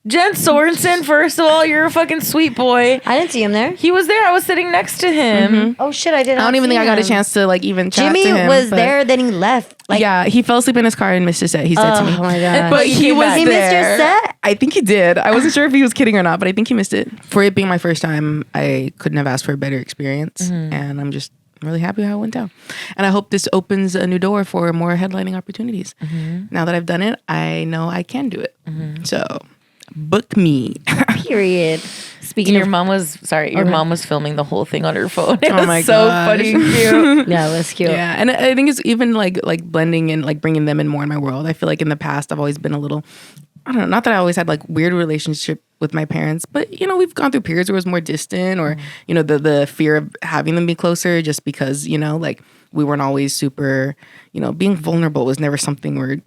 Jen Sorensen, first of all, you're a fucking sweet boy. I didn't see him there. He was there. I was sitting next to him. Oh shit, I didn't. I don't even think I got a chance to like even chat Jimmy to him. was but- there, then he left. Like, yeah, he fell asleep in his car and missed his set. He said to me. oh my god. But He he came was back. He there. missed your set? I think he did. I wasn't sure if he was kidding or not, but I think he missed it. For it being my first time, I couldn't have asked for a better experience, and I'm just really happy how it went down. And I hope this opens a new door for more headlining opportunities. Now that I've done it, I know I can do it. So book me. Period. Speaking Your of, mom was mom was filming the whole thing on her phone. It Oh was my so gosh. funny and cute. yeah, it was cute. Yeah, and I think it's even like blending and like bringing them in more in my world. I feel like in the past I've always been a little I don't know, not that I always had like weird relationship with my parents, but you know, we've gone through periods where it was more distant or, you know, the fear of having them be closer just because, you know, like we weren't always super, you know, being vulnerable was never something we're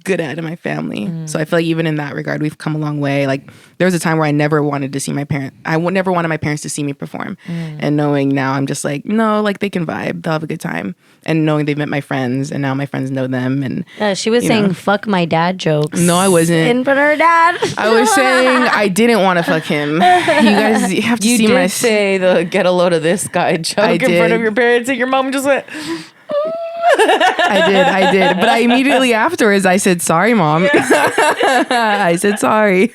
good at in my family. So I feel like even in that regard, we've come a long way. Like there was a time where I never wanted to see my parents. Never wanted my parents to see me perform. And knowing now, I'm just like, no, like they can vibe. They'll have a good time. And knowing they've met my friends and now my friends know them. And she was saying fuck my dad jokes. No, I wasn't. In front of her dad. I was saying I didn't want to fuck him. You guys have to see my... say the get a load of this guy joke in front of your parents and your mom just went... I did. But I immediately afterwards, I said, sorry, Mom. I said, sorry.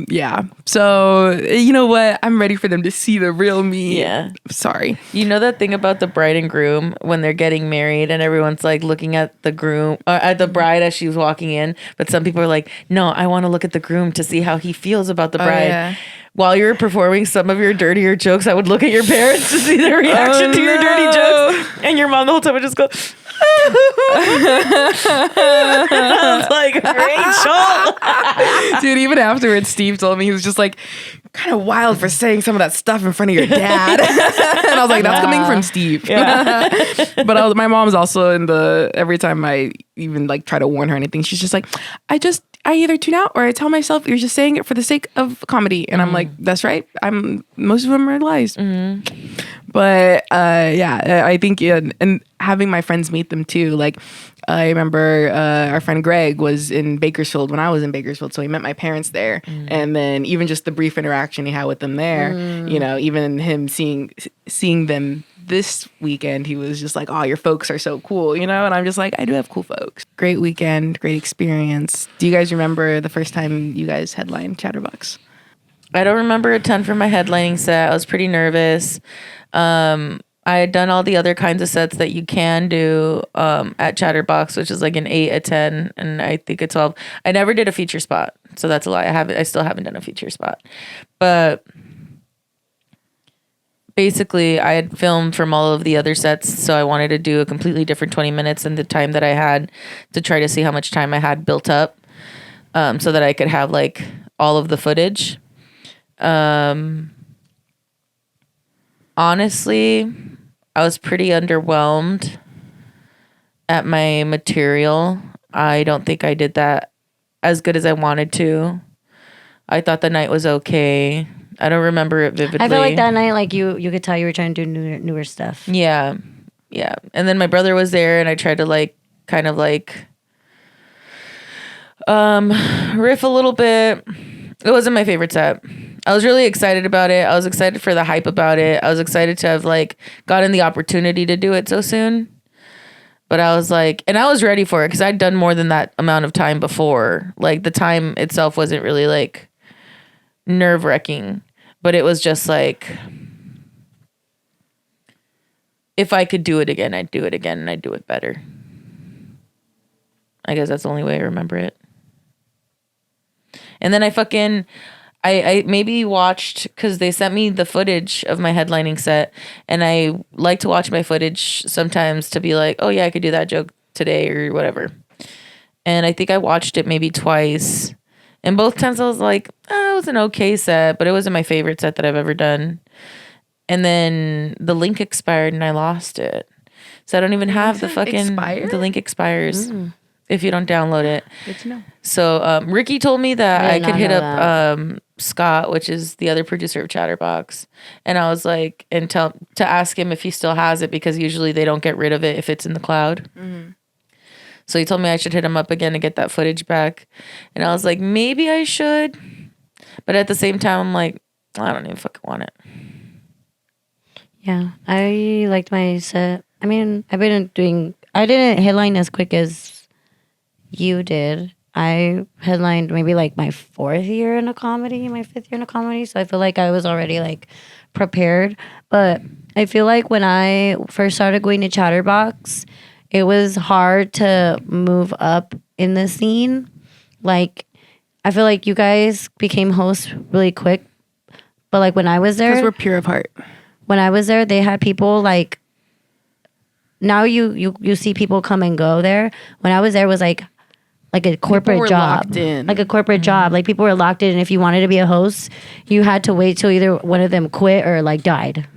Yeah. So, you know what? I'm ready for them to see the real me. Yeah. Sorry. You know that thing about the bride and groom when they're getting married and everyone's like looking at the groom, or at the bride as she was walking in. But some people are like, no, I want to look at the groom to see how he feels about the bride. Yeah. While you were performing some of your dirtier jokes, I would look at your parents to see their reaction to your dirty jokes. And your mom the whole time would just go, I was like, Rachel. Dude, even afterwards, Steve told me he was just like, kind of wild for saying some of that stuff in front of your dad. And I was like, that's coming from Steve. Yeah. But my mom's also every time I even like try to warn her or anything, she's just like, I either tune out or I tell myself you're just saying it for the sake of comedy. And I'm like, that's right. Most of them are lies. But yeah, I think, and having my friends meet them too. Like I remember our friend Greg was in Bakersfield when I was in Bakersfield. So he met my parents there. And then even just the brief interaction he had with them there, you know, even him seeing them this weekend, he was just like, oh, your folks are so cool, you know? And I'm just like, I do have cool folks. Great weekend, great experience. Do you guys remember the first time you guys headlined Chatterbox? I don't remember a ton from my headlining set. I was pretty nervous. I had done all the other kinds of sets that you can do at Chatterbox, which is like an 8, a 10, and I think a 12. I never did a feature spot, so that's a lie. I still haven't done a feature spot. But basically, I had filmed from all of the other sets, so I wanted to do a completely different 20 minutes than the time that I had to try to see how much time I had built up, so that I could have like all of the footage. Honestly, I was pretty underwhelmed at my material. I don't think I did that as good as I wanted to. I thought the night was okay. I don't remember it vividly. I felt like that night, like you could tell you were trying to do newer stuff. Yeah. Yeah. And then my brother was there and I tried to like kind of like riff a little bit. It wasn't my favorite set. I was really excited about it. I was excited for the hype about it. I was excited to have like gotten the opportunity to do it so soon. But I was like, and I was ready for it because I'd done more than that amount of time before. Like the time itself wasn't really like nerve-wracking, but it was just like, if I could do it again, I'd do it again and I'd do it better. I guess that's the only way I remember it. And then I maybe watched, because they sent me the footage of my headlining set, and I like to watch my footage sometimes to be like, oh yeah, I could do that joke today or whatever. And I think I watched it maybe twice. And both times I was like, oh, it was an okay set, but it wasn't my favorite set that I've ever done. And then the link expired and I lost it. So I don't even have the link expires if you don't download it. Good to know. So Ricky told me that I could hit up Scott, which is the other producer of Chatterbox. And I was like, to ask him if he still has it, because usually they don't get rid of it if it's in the cloud. Mm-hmm. So he told me I should hit him up again to get that footage back. And I was like, maybe I should. But at the same time, I'm like, I don't even fucking want it. Yeah, I liked my set. I mean, I didn't headline as quick as you did. I headlined maybe like my 4th year in a comedy, my 5th year in a comedy. So I feel like I was already like prepared. But I feel like when I first started going to Chatterbox, it was hard to move up in the scene. Like, I feel like you guys became hosts really quick. But like when I was there, because we're pure of heart. When I was there, they had people like, now you see people come and go there. When I was there, it was like like a corporate were job. locked in. Like a corporate job. Like people were locked in, and if you wanted to be a host, you had to wait till either one of them quit or like died.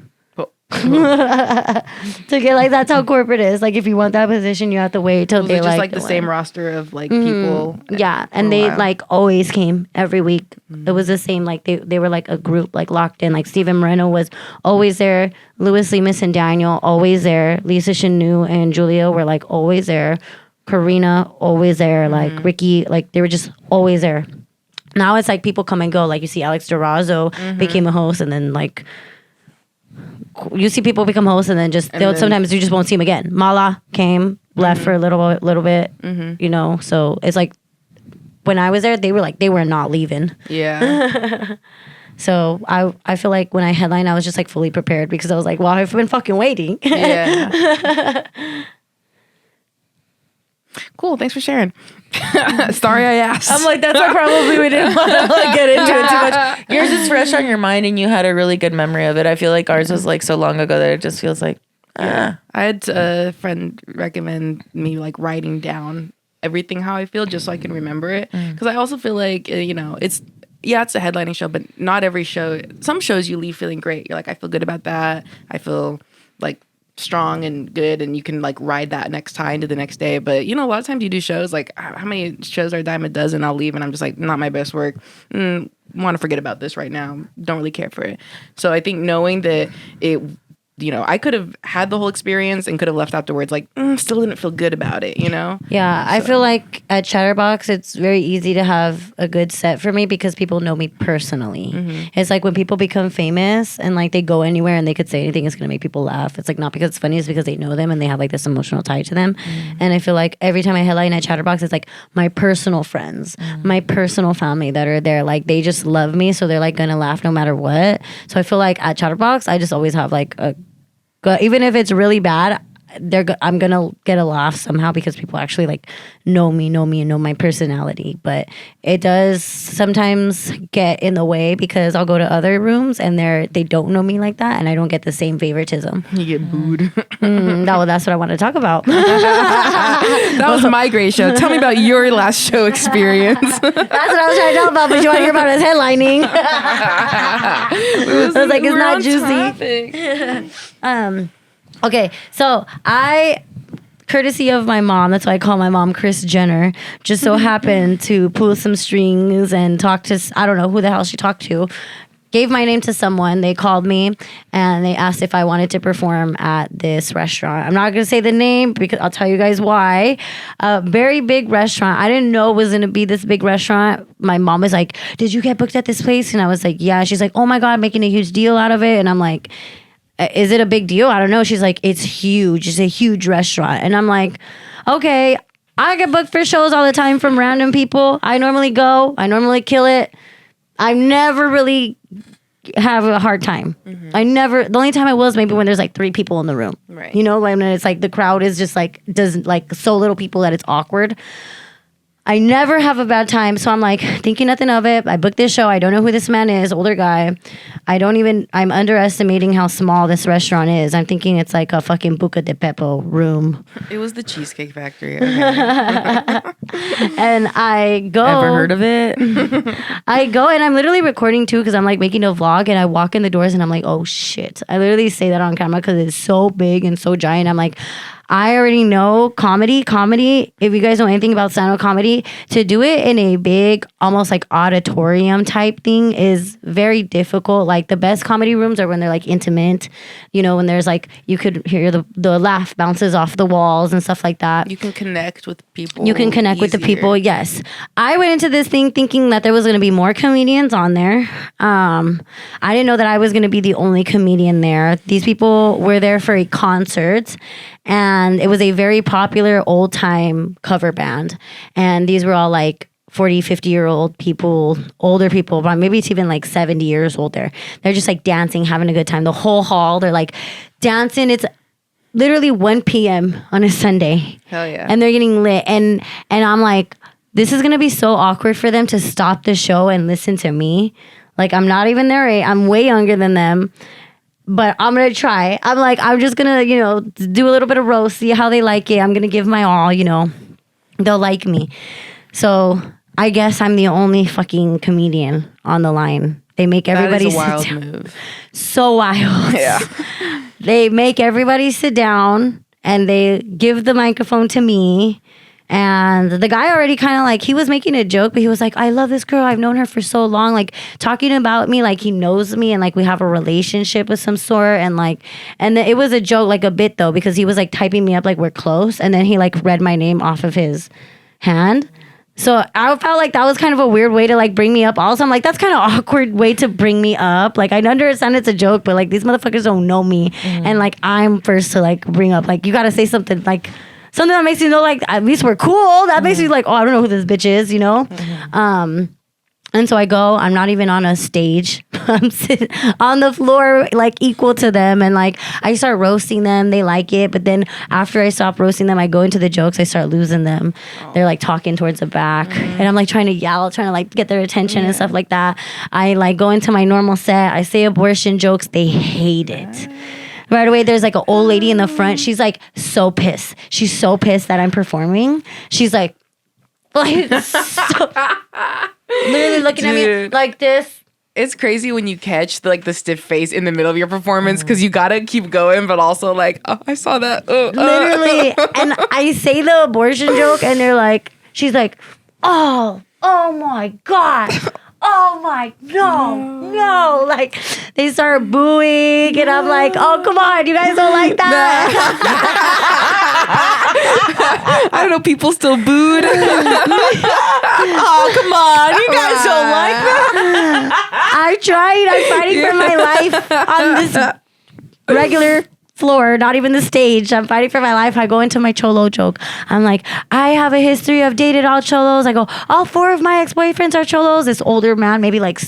To get like that's how corporate is. Like if you want that position, you have to wait till Was they it just like the same roster of like people? Yeah, and a they while? like always came every week. It was the same. Like they were like a group, like locked in. Like Steven Moreno was always there. Louis Lemus and Daniel always there. Lisa Chanu and Julia were like always there. Karina always there. Like Ricky, like they were just always there. Now it's like people come and go. Like you see Alex Durazo became a host, and then like you see people become hosts, and then sometimes you just won't see them again. Mala came, left for a little bit, you know. So it's like when I was there, they were not leaving. Yeah. So I feel like when I headline, I was just like fully prepared because I was like, well, I've been fucking waiting. Yeah. Cool. Thanks for sharing. Sorry I asked. I'm like, that's why probably we didn't want to like, get into it too much. Yours is fresh on your mind and you had a really good memory of it. I feel like ours was like so long ago that it just feels like, I had a friend recommend me like writing down everything how I feel just so I can remember it. Because I also feel like, you know, it's a headlining show, but not every show. Some shows you leave feeling great. You're like, I feel good about that. I feel like strong and good, and you can like ride that next time to the next day. But you know, a lot of times you do shows like how many shows are a dime a dozen? I'll leave and I'm just like, not my best work. Want to forget about this right now. Don't really care for it. So I think knowing that it, you know, I could have had the whole experience and could have left afterwards like still didn't feel good about it, you know? Yeah, I feel like at Chatterbox, it's very easy to have a good set for me because people know me personally. It's like when people become famous and like they go anywhere and they could say anything, it's going to make people laugh. It's like not because it's funny, it's because they know them and they have like this emotional tie to them. And I feel like every time I headline at Chatterbox, it's like my personal friends, my personal family that are there. Like they just love me, so they're like going to laugh no matter what. So I feel like at Chatterbox, I just always have like even if it's really bad, I'm gonna get a laugh somehow because people actually like know me and know my personality. But it does sometimes get in the way because I'll go to other rooms and they don't know me like that, and I don't get the same favoritism. You get booed. That's what I want to talk about. That was my great show. Tell me about your last show experience. That's what I was trying to talk about, but you want to hear about us headlining? I was like, it's not juicy. Okay, so courtesy of my mom, that's why I call my mom Kris Jenner, just so happened to pull some strings and talk to, I don't know who the hell she talked to, gave my name to someone. They called me and they asked if I wanted to perform at this restaurant. I'm not going to say the name because I'll tell you guys why. A very big restaurant. I didn't know it was going to be this big restaurant. My mom was like, did you get booked at this place? And I was like, yeah. She's like, oh my God, making a huge deal out of it. And I'm like, is it a big deal? I don't know. She's like, it's huge. It's a huge restaurant. And I'm like, okay, I get booked for shows all the time from random people. I normally go. I normally kill it. I never really have a hard time. The only time I will is maybe when there's like 3 people in the room. Right. You know, when it's like the crowd is just like, doesn't like so little people that it's awkward. I never have a bad time. So I'm like thinking nothing of it. I booked this show. I don't know who this man is, older guy. I'm underestimating how small this restaurant is. I'm thinking it's like a fucking Buca de Beppo room. It was the Cheesecake Factory. And I go. ever heard of it? I go and I'm literally recording too because I'm like making a vlog and I walk in the doors and I'm like, oh shit. I literally say that on camera because it's so big and so giant. I'm like, I already know comedy, if you guys know anything about stand-up comedy, to do it in a big, almost like auditorium type thing is very difficult. Like the best comedy rooms are when they're like intimate, you know, when there's like, you could hear the laugh bounces off the walls and stuff like that. You can connect with people. You can connect with the people, yes. I went into this thing thinking that there was going to be more comedians on there. I didn't know that I was going to be the only comedian there. These people were there for a concert. And it was a very popular old time cover band. And these were all like 40, 50-year-old people, older people, but maybe it's even like 70 years old there. They're just like dancing, having a good time. The whole hall, they're like dancing. It's literally 1 p.m. on a Sunday. Hell yeah. And they're getting lit. And I'm like, this is going to be so awkward for them to stop the show and listen to me. Like, I'm not even their age. I'm way younger than them. But I'm going to try. I'm like, I'm just going to, you know, do a little bit of roast, see how they like it. I'm going to give my all, you know. They'll like me. So I guess I'm the only fucking comedian on the line. They make everybody That is a wild sit down. move. So wild. Yeah. They make everybody sit down and they give the microphone to me. And the guy already kind of like, he was making a joke, but he was like, I love this girl. I've known her for so long. Like talking about me, like he knows me and like we have a relationship of some sort. And like, and it was a joke, like a bit though, because he was like typing me up like we're close. And then he like read my name off of his hand. So I felt like that was kind of a weird way to like bring me up. Also, I'm like, that's kind of awkward way to bring me up. Like I understand it's a joke, but like these motherfuckers don't know me. And like I'm first to like bring up, like you got to say something like, something that makes you know, like, at least we're cool. That makes me like, oh, I don't know who this bitch is, you know? And so I go, I'm not even on a stage. I'm sitting on the floor, like, equal to them. And, like, I start roasting them. They like it. But then after I stop roasting them, I go into the jokes. I start losing them. They're, like, talking towards the back. And I'm, like, trying to yell, trying to, like, get their attention and stuff like that. I, like, go into my normal set. I say abortion jokes. They hate it. Right away, there's like an old lady in the front. She's like so pissed. She's so pissed that I'm performing. She's like literally looking at me like this. It's crazy when you catch the stiff face in the middle of your performance because you gotta keep going, but also like, oh, I saw that. Literally, and I say the abortion joke, and they're like, she's like, oh my god. Oh my, no. Like, they start booing, and I'm like, oh, come on, you guys don't like that? I don't know, people still booed. Oh, come on. You guys don't like that? I tried. I'm fighting for my life on this regular floor, not even the stage. I'm fighting for my life. I go into my cholo joke. I'm like, I have a history of dated all cholos. I go, all 4 of my ex-boyfriends are cholos. This older man, maybe like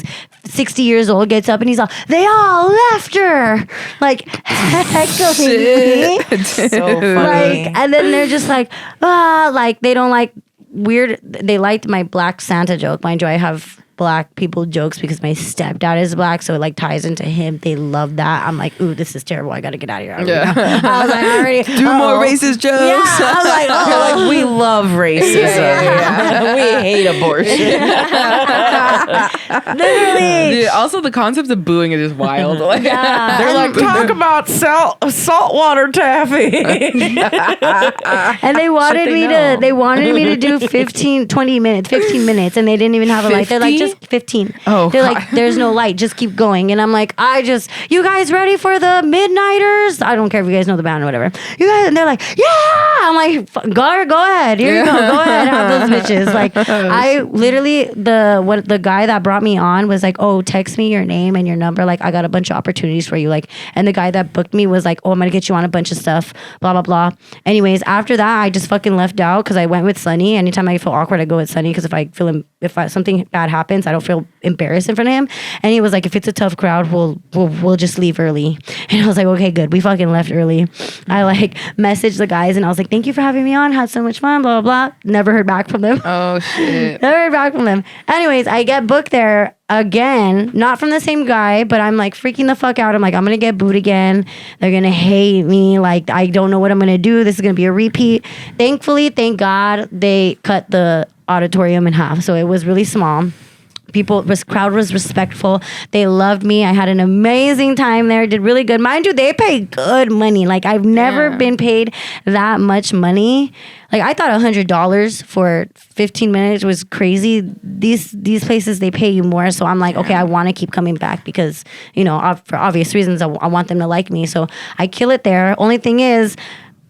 60 years old, gets up and he's all, they all left her. Like, heckling me. So funny. Like, and then they're just like, like they don't like weird. They liked my Black Santa joke. Mind you, I have Black people jokes because my stepdad is Black, so it like ties into him. They love that. I'm like, ooh, this is terrible. I gotta get out of here. I was like, I already Do more racist jokes. Yeah, I was like, oh. You're like, we love racism. We hate abortion. Literally. Dude, also, the concept of booing is just wild. Like, Yeah. They're like, talk about saltwater taffy. And they wanted me know. to do 15 minutes, and they didn't even have a light. They're like, just 15. Oh, they're like, there's no light, just keep going. And I'm like, you guys ready for the Midnighters? I don't care if you guys know the band or whatever. You guys, and they're like, yeah. I'm like, go ahead. Here you go. Go ahead, have those bitches. Like, I literally, the guy that brought me on was like, oh, text me your name and your number. Like, I got a bunch of opportunities for you. Like, and the guy that booked me was like, oh, I'm gonna get you on a bunch of stuff, blah, blah, blah. Anyways, after that, I just fucking left out because I went with Sunny. Anytime I feel awkward, I go with Sunny because if something bad happens, I don't feel embarrassed in front of him. And he was like, if it's a tough crowd, we'll just leave early. And I was like, okay, good. We fucking left early. I like messaged the guys and I was like, thank you for having me on. Had so much fun, blah, blah, blah. Never heard back from them. oh shit. Never heard back from them. Anyways, I get booked there again, not from the same guy, but I'm like freaking the fuck out. I'm like, I'm gonna get booed again. They're gonna hate me. Like, I don't know what I'm gonna do. This is gonna be a repeat. Thankfully, thank God, they cut the auditorium in half, so it was really small. Crowd was respectful. They loved me. I had an amazing time there. Did really good. Mind you, they pay good money. Like, I've never been paid that much money. Like, I thought $100 for 15 minutes was crazy. These places, they pay you more. So I'm like, okay, I want to keep coming back because, you know, for obvious reasons, I want them to like me. So I kill it there. Only thing is,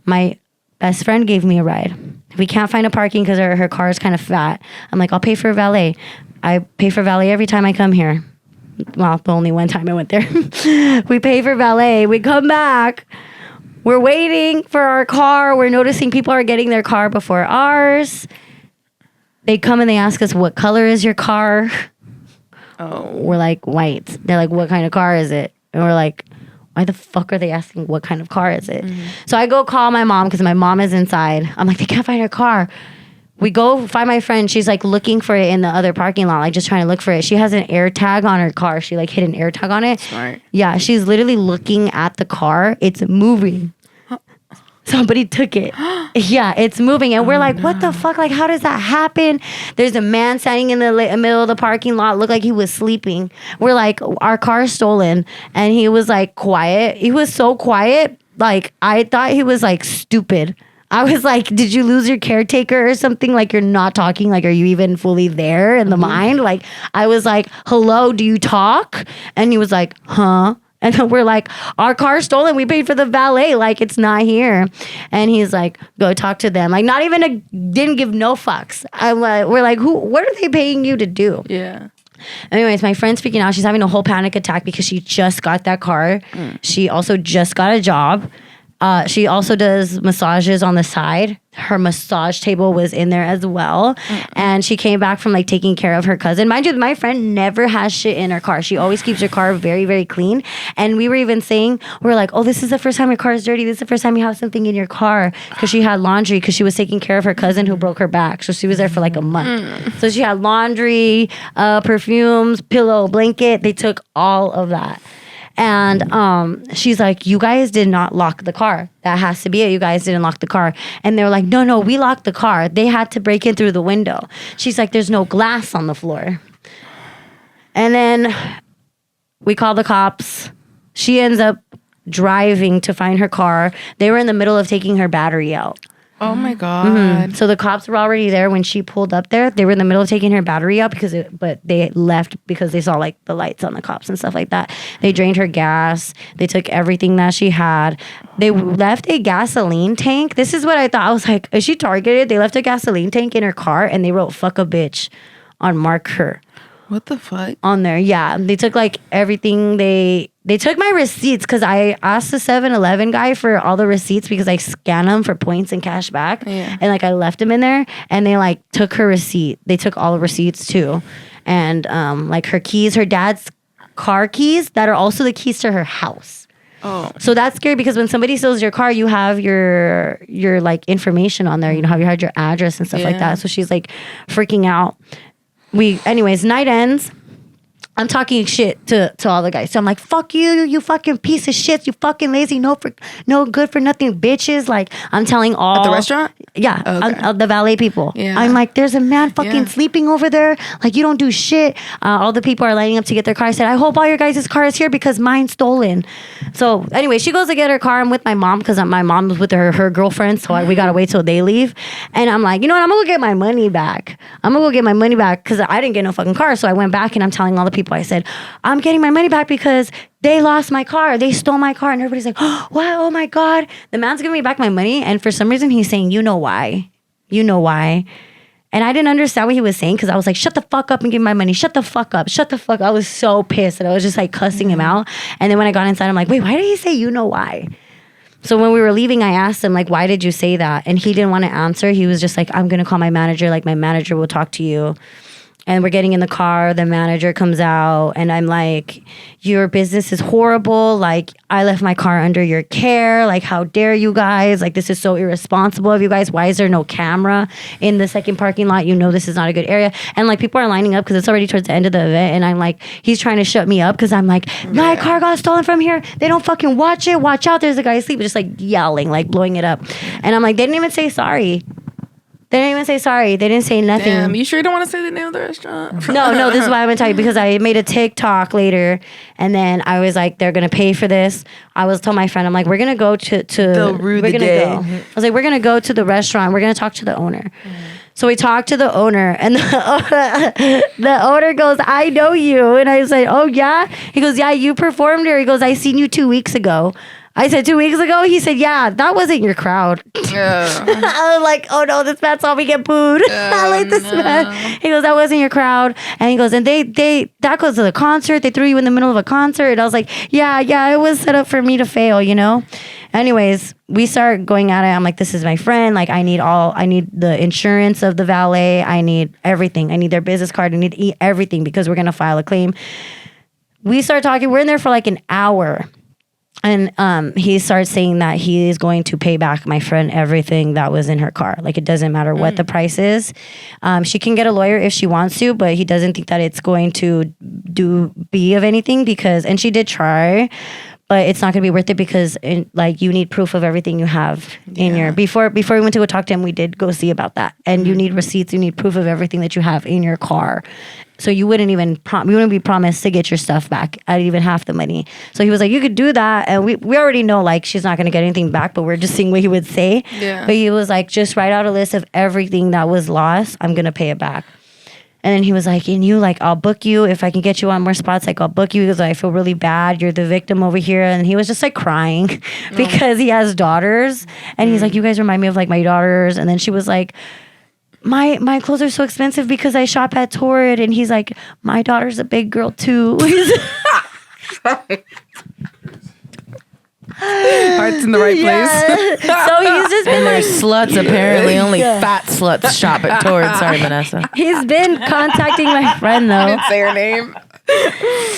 my best friend gave me a ride. We can't find a parking because her car is kind of fat. I'm like, I'll pay for valet. I pay for valet every time I come here. Well, the only one time I went there. We pay for valet. We come back. We're waiting for our car. We're noticing people are getting their car before ours. They come and they ask us, what color is your car? Oh. We're like, white. They're like, what kind of car is it? And we're like, why the fuck are they asking what kind of car is it? Mm-hmm. So I go call my mom because my mom is inside. I'm like, they can't find her car. We go find my friend. She's like looking for it in the other parking lot, like just trying to look for it. She has an air tag on her car. She like hit an air tag on it. Smart. Yeah, she's literally looking at the car. It's moving. Somebody took it. Yeah, it's moving. And we're like, what the fuck? Like, how does that happen? There's a man standing in the middle of the parking lot, looked like he was sleeping. We're like, our car's stolen. And he was like quiet. He was so quiet. Like, I thought he was like stupid. I was like, did you lose your caretaker or something? Like, you're not talking. Like, are you even fully there in the mind? Like, I was like, hello, do you talk? And he was like, huh? And then we're like, our car's stolen. We paid for the valet. Like, it's not here. And he's like, go talk to them. Like, not even didn't give no fucks. I'm like, we're like, what are they paying you to do? Yeah. Anyways, my friend's freaking out. She's having a whole panic attack because she just got that car. She also just got a job. She also does massages on the side. Her massage table was in there as well. And she came back from like taking care of her cousin. Mind you, my friend never has shit in her car. She always keeps her car very, very clean. And we were even saying, we're like, oh, this is the first time your car is dirty. This is the first time you have something in your car. Because she had laundry because she was taking care of her cousin who broke her back. So she was there for like a month. So she had laundry, perfumes, pillow, blanket. They took all of that. And she's like, you guys did not lock the car. That has to be it. You guys didn't lock the car. And they're like, no, we locked the car. They had to break in through the window. She's like, there's no glass on the floor. And then we call the cops. She ends up driving to find her car. They were in the middle of taking her battery out. Oh my God. So the cops were already there when she pulled up there. They were in the middle of taking her battery out but they left because they saw like the lights on the cops and stuff like that. They drained her gas. They took everything that she had. They left a gasoline tank. This is what I thought. I was like, is she targeted? They left a gasoline tank in her car and they wrote "fuck a bitch" on Mark Her. What the fuck? On there, yeah. They took like everything. They took my receipts because I asked the 7-Eleven guy for all the receipts because I scan them for points and cash back. Yeah. And like I left them in there and they like took her receipt. They took all the receipts too. And like her keys, her dad's car keys that are also the keys to her house. Oh. So that's scary because when somebody steals your car, you have your like information on there. You know, you had your address and stuff like that. So she's like freaking out. Anyways, night ends. I'm talking shit to all the guys. So I'm like, fuck you, you fucking piece of shit, you fucking lazy, no good for nothing bitches. Like, I'm telling all. At the restaurant? Yeah, Okay. the valet people. Yeah. I'm like, there's a man fucking sleeping over there. Like, you don't do shit. All the people are lining up to get their car. I said, I hope all your guys' car is here because mine's stolen. So anyway, she goes to get her car. I'm with my mom because my mom was with her girlfriend. So we got to wait till they leave. And I'm like, you know what? I'm going to go get my money back. Because I didn't get no fucking car. So I went back and I'm telling all the people, I said, I'm getting my money back because they lost my car. They stole my car. And everybody's like, oh, what? Oh my God. The man's giving me back my money. And for some reason, he's saying, you know why? You know why? And I didn't understand what he was saying because I was like, shut the fuck up and give me my money. Shut the fuck up. Shut the fuck up. I was so pissed. And I was just like cussing him out. And then when I got inside, I'm like, wait, why did he say, you know why? So when we were leaving, I asked him, like, why did you say that? And he didn't want to answer. He was just like, I'm going to call my manager. Like, my manager will talk to you. And we're getting in the car. The manager comes out. And I'm like, your business is horrible. Like, I left my car under your care. Like, how dare you guys? Like, this is so irresponsible of you guys. Why is there no camera in the second parking lot? You know this is not a good area. And, like, people are lining up because it's already towards the end of the event. And I'm like, he's trying to shut me up because I'm like, my car got stolen from here. They don't fucking watch it. Watch out. There's a guy asleep. Just, like, yelling, like, blowing it up. And I'm like, they didn't even say sorry. They didn't even say sorry. They didn't say nothing. Damn, you sure you don't want to say the name of the restaurant? No, this is why I'm going to tell you because I made a TikTok later and then I was like, they're going to pay for this. I was telling my friend, I'm like, we're going to go to Rue de Day. I was like, we're going to go to the restaurant. We're going to talk to the owner. So we talked to the owner and the owner goes, I know you. And I said, oh yeah? He goes, yeah, you performed here. He goes, I seen you 2 weeks ago. I said 2 weeks ago? He said, yeah, that wasn't your crowd. I was like, oh no, this man saw me get booed. I like this man. He goes, that wasn't your crowd. And he goes, and that goes to the concert. They threw you in the middle of a concert. And I was like, yeah, it was set up for me to fail, you know? Anyways, we start going at it. I'm like, this is my friend. Like, I need the insurance of the valet. I need everything. I need their business card. I need everything because we're going to file a claim. We start talking. We're in there for like an hour. And he starts saying that he is going to pay back my friend everything that was in her car. Like, it doesn't matter what the price is. She can get a lawyer if she wants to, but he doesn't think that it's going to be of anything and she did try. but it's not going to be worth it because like you need proof of everything you have in your before we went to go talk to him, we did go see about that, and you need receipts, you need proof of everything that you have in your car, so you wouldn't even you wouldn't be promised to get your stuff back at even half the money. So he was like, you could do that, and we already know like she's not going to get anything back, but we're just seeing what he would say. But he was like, just write out a list of everything that was lost, I'm going to pay it back. And then he was like, and you, like, I'll book you. If I can get you on more spots, like, I'll book you. He was like, I feel really bad. You're the victim over here. And he was just, like, crying because he has daughters. And he's like, you guys remind me of, like, my daughters. And then she was like, my clothes are so expensive because I shop at Torrid. And he's like, my daughter's a big girl, too. Heart's in the right place. So he's just been And like, there's sluts apparently. Only fat sluts shop at Torrid. Sorry, Vanessa. he's been contacting my friend, though. Didn't say her name.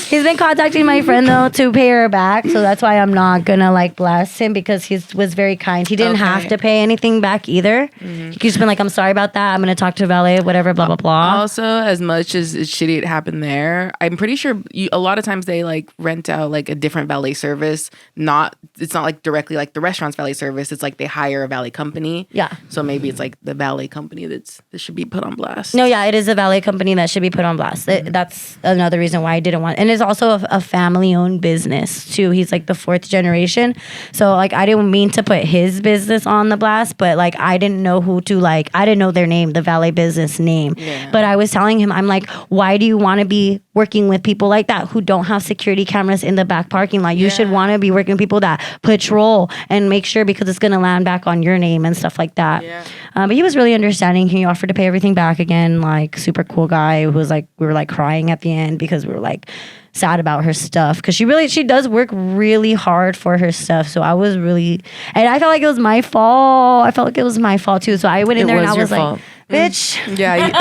He's been contacting my friend, though, to pay her back. So that's why I'm not going to, like, blast him because he was very kind. He didn't have to pay anything back either. He's just been like, I'm sorry about that. I'm going to talk to valet, whatever, blah, blah, blah. Also, as much as it's shitty it happened there, I'm pretty sure a lot of times they like rent out like a different valet service. It's not like directly like the restaurant's valet service. It's like they hire a valet company. Yeah. So maybe it's like the valet company that should be put on blast. No, yeah, it is a valet company that should be put on blast. That's another reason why I didn't want. And it's also a family-owned business too. He's like the 4th generation, so like I didn't mean to put his business on the blast, but like I didn't know who to like. I didn't know their name, the valet business name. Yeah. But I was telling him, I'm like, why do you want to be working with people like that who don't have security cameras in the back parking lot? You should want to be working with people that patrol and make sure because it's going to land back on your name and stuff like that. Yeah. But he was really understanding. He offered to pay everything back again. Like super cool guy who was like, we were like crying at the end because we were like sad about her stuff because she does work really hard for her stuff. So I was really, and I felt like it was my fault. I felt like it was my fault too. So I went in there and I was like, bitch. Yeah.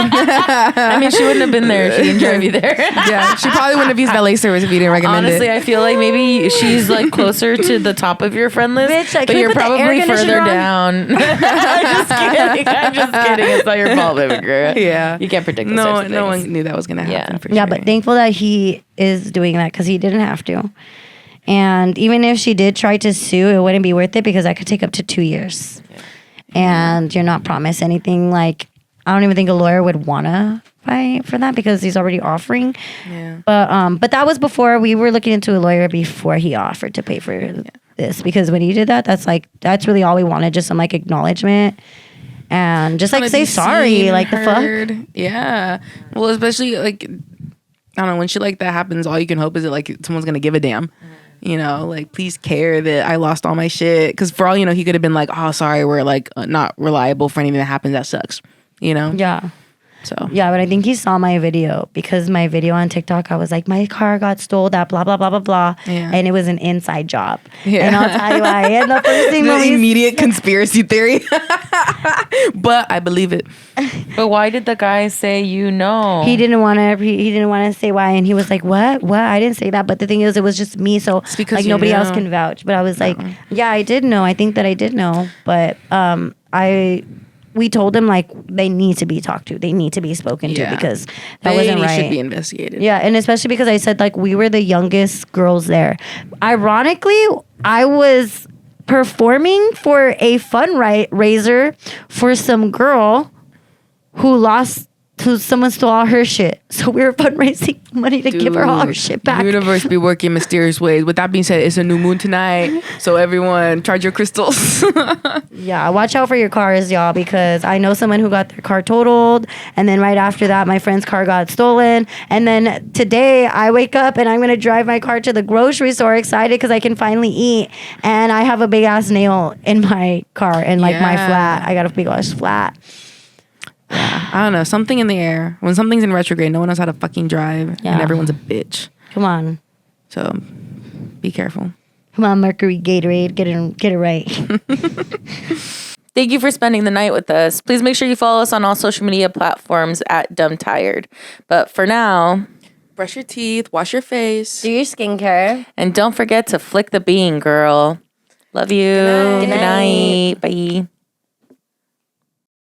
I mean, she wouldn't have been there if she didn't drive you there. Yeah, she probably wouldn't have used valet service if you didn't recommend Honestly, it. I feel like maybe she's like closer to the top of your friend list, Bitch, but you're probably further down. I'm just kidding. It's not your fault, baby girl. Yeah. You can't predict those types of things. No one knew that was going to happen for sure. Yeah, but thankful that he is doing that because he didn't have to. And even if she did try to sue, it wouldn't be worth it because that could take up to 2 years. Yeah. And you're not promised anything. Like, I don't even think a lawyer would want to fight for that because he's already offering. Yeah. But that was before we were looking into a lawyer before he offered to pay for this because when he did that, that's really all we wanted, just some like acknowledgement and just like say sorry, like heard. The fuck. Yeah. Well, especially like I don't know when shit like that happens, all you can hope is that like someone's gonna give a damn. You know, like, please care that I lost all my shit. Because for all you know, he could have been like, oh, sorry, we're like not reliable for anything that happens. That sucks. You know? Yeah. So. Yeah, but I think he saw my video because my video on TikTok, I was like, my car got stolen, that blah, blah, blah, blah, blah. Yeah. And it was an inside job. Yeah. And I'll tell you why. And the first thing the immediate conspiracy theory. But I believe it. But why did the guy say you know? He didn't want to say why. And he was like, what? I didn't say that. But the thing is, it was just me. So like nobody else can vouch. But I was like, yeah, I did know. I think that I did know. But we told them like they need to be talked to. They need to be spoken to because that wasn't right. They should be investigated. Yeah, and especially because I said like we were the youngest girls there. Ironically, I was performing for a fundraiser for some girl who someone stole all her shit. So we were fundraising money to give her all her shit back. The universe be working in mysterious ways. With that being said, it's a new moon tonight. So everyone, charge your crystals. Yeah, watch out for your cars, y'all, because I know someone who got their car totaled. And then right after that, my friend's car got stolen. And then today, I wake up and I'm going to drive my car to the grocery store excited because I can finally eat. And I have a big-ass nail in my car and like my flat. I got a big-ass flat. I don't know, something in the air. When something's in retrograde, no one knows how to fucking drive, and everyone's a bitch. Come on. So, be careful. Come on, Mercury Gatorade, get it right. Thank you for spending the night with us. Please make sure you follow us on all social media platforms at Dumbtired. But for now, brush your teeth, wash your face, do your skincare, and don't forget to flick the bean, girl. Love you. Good night. Good night. Bye.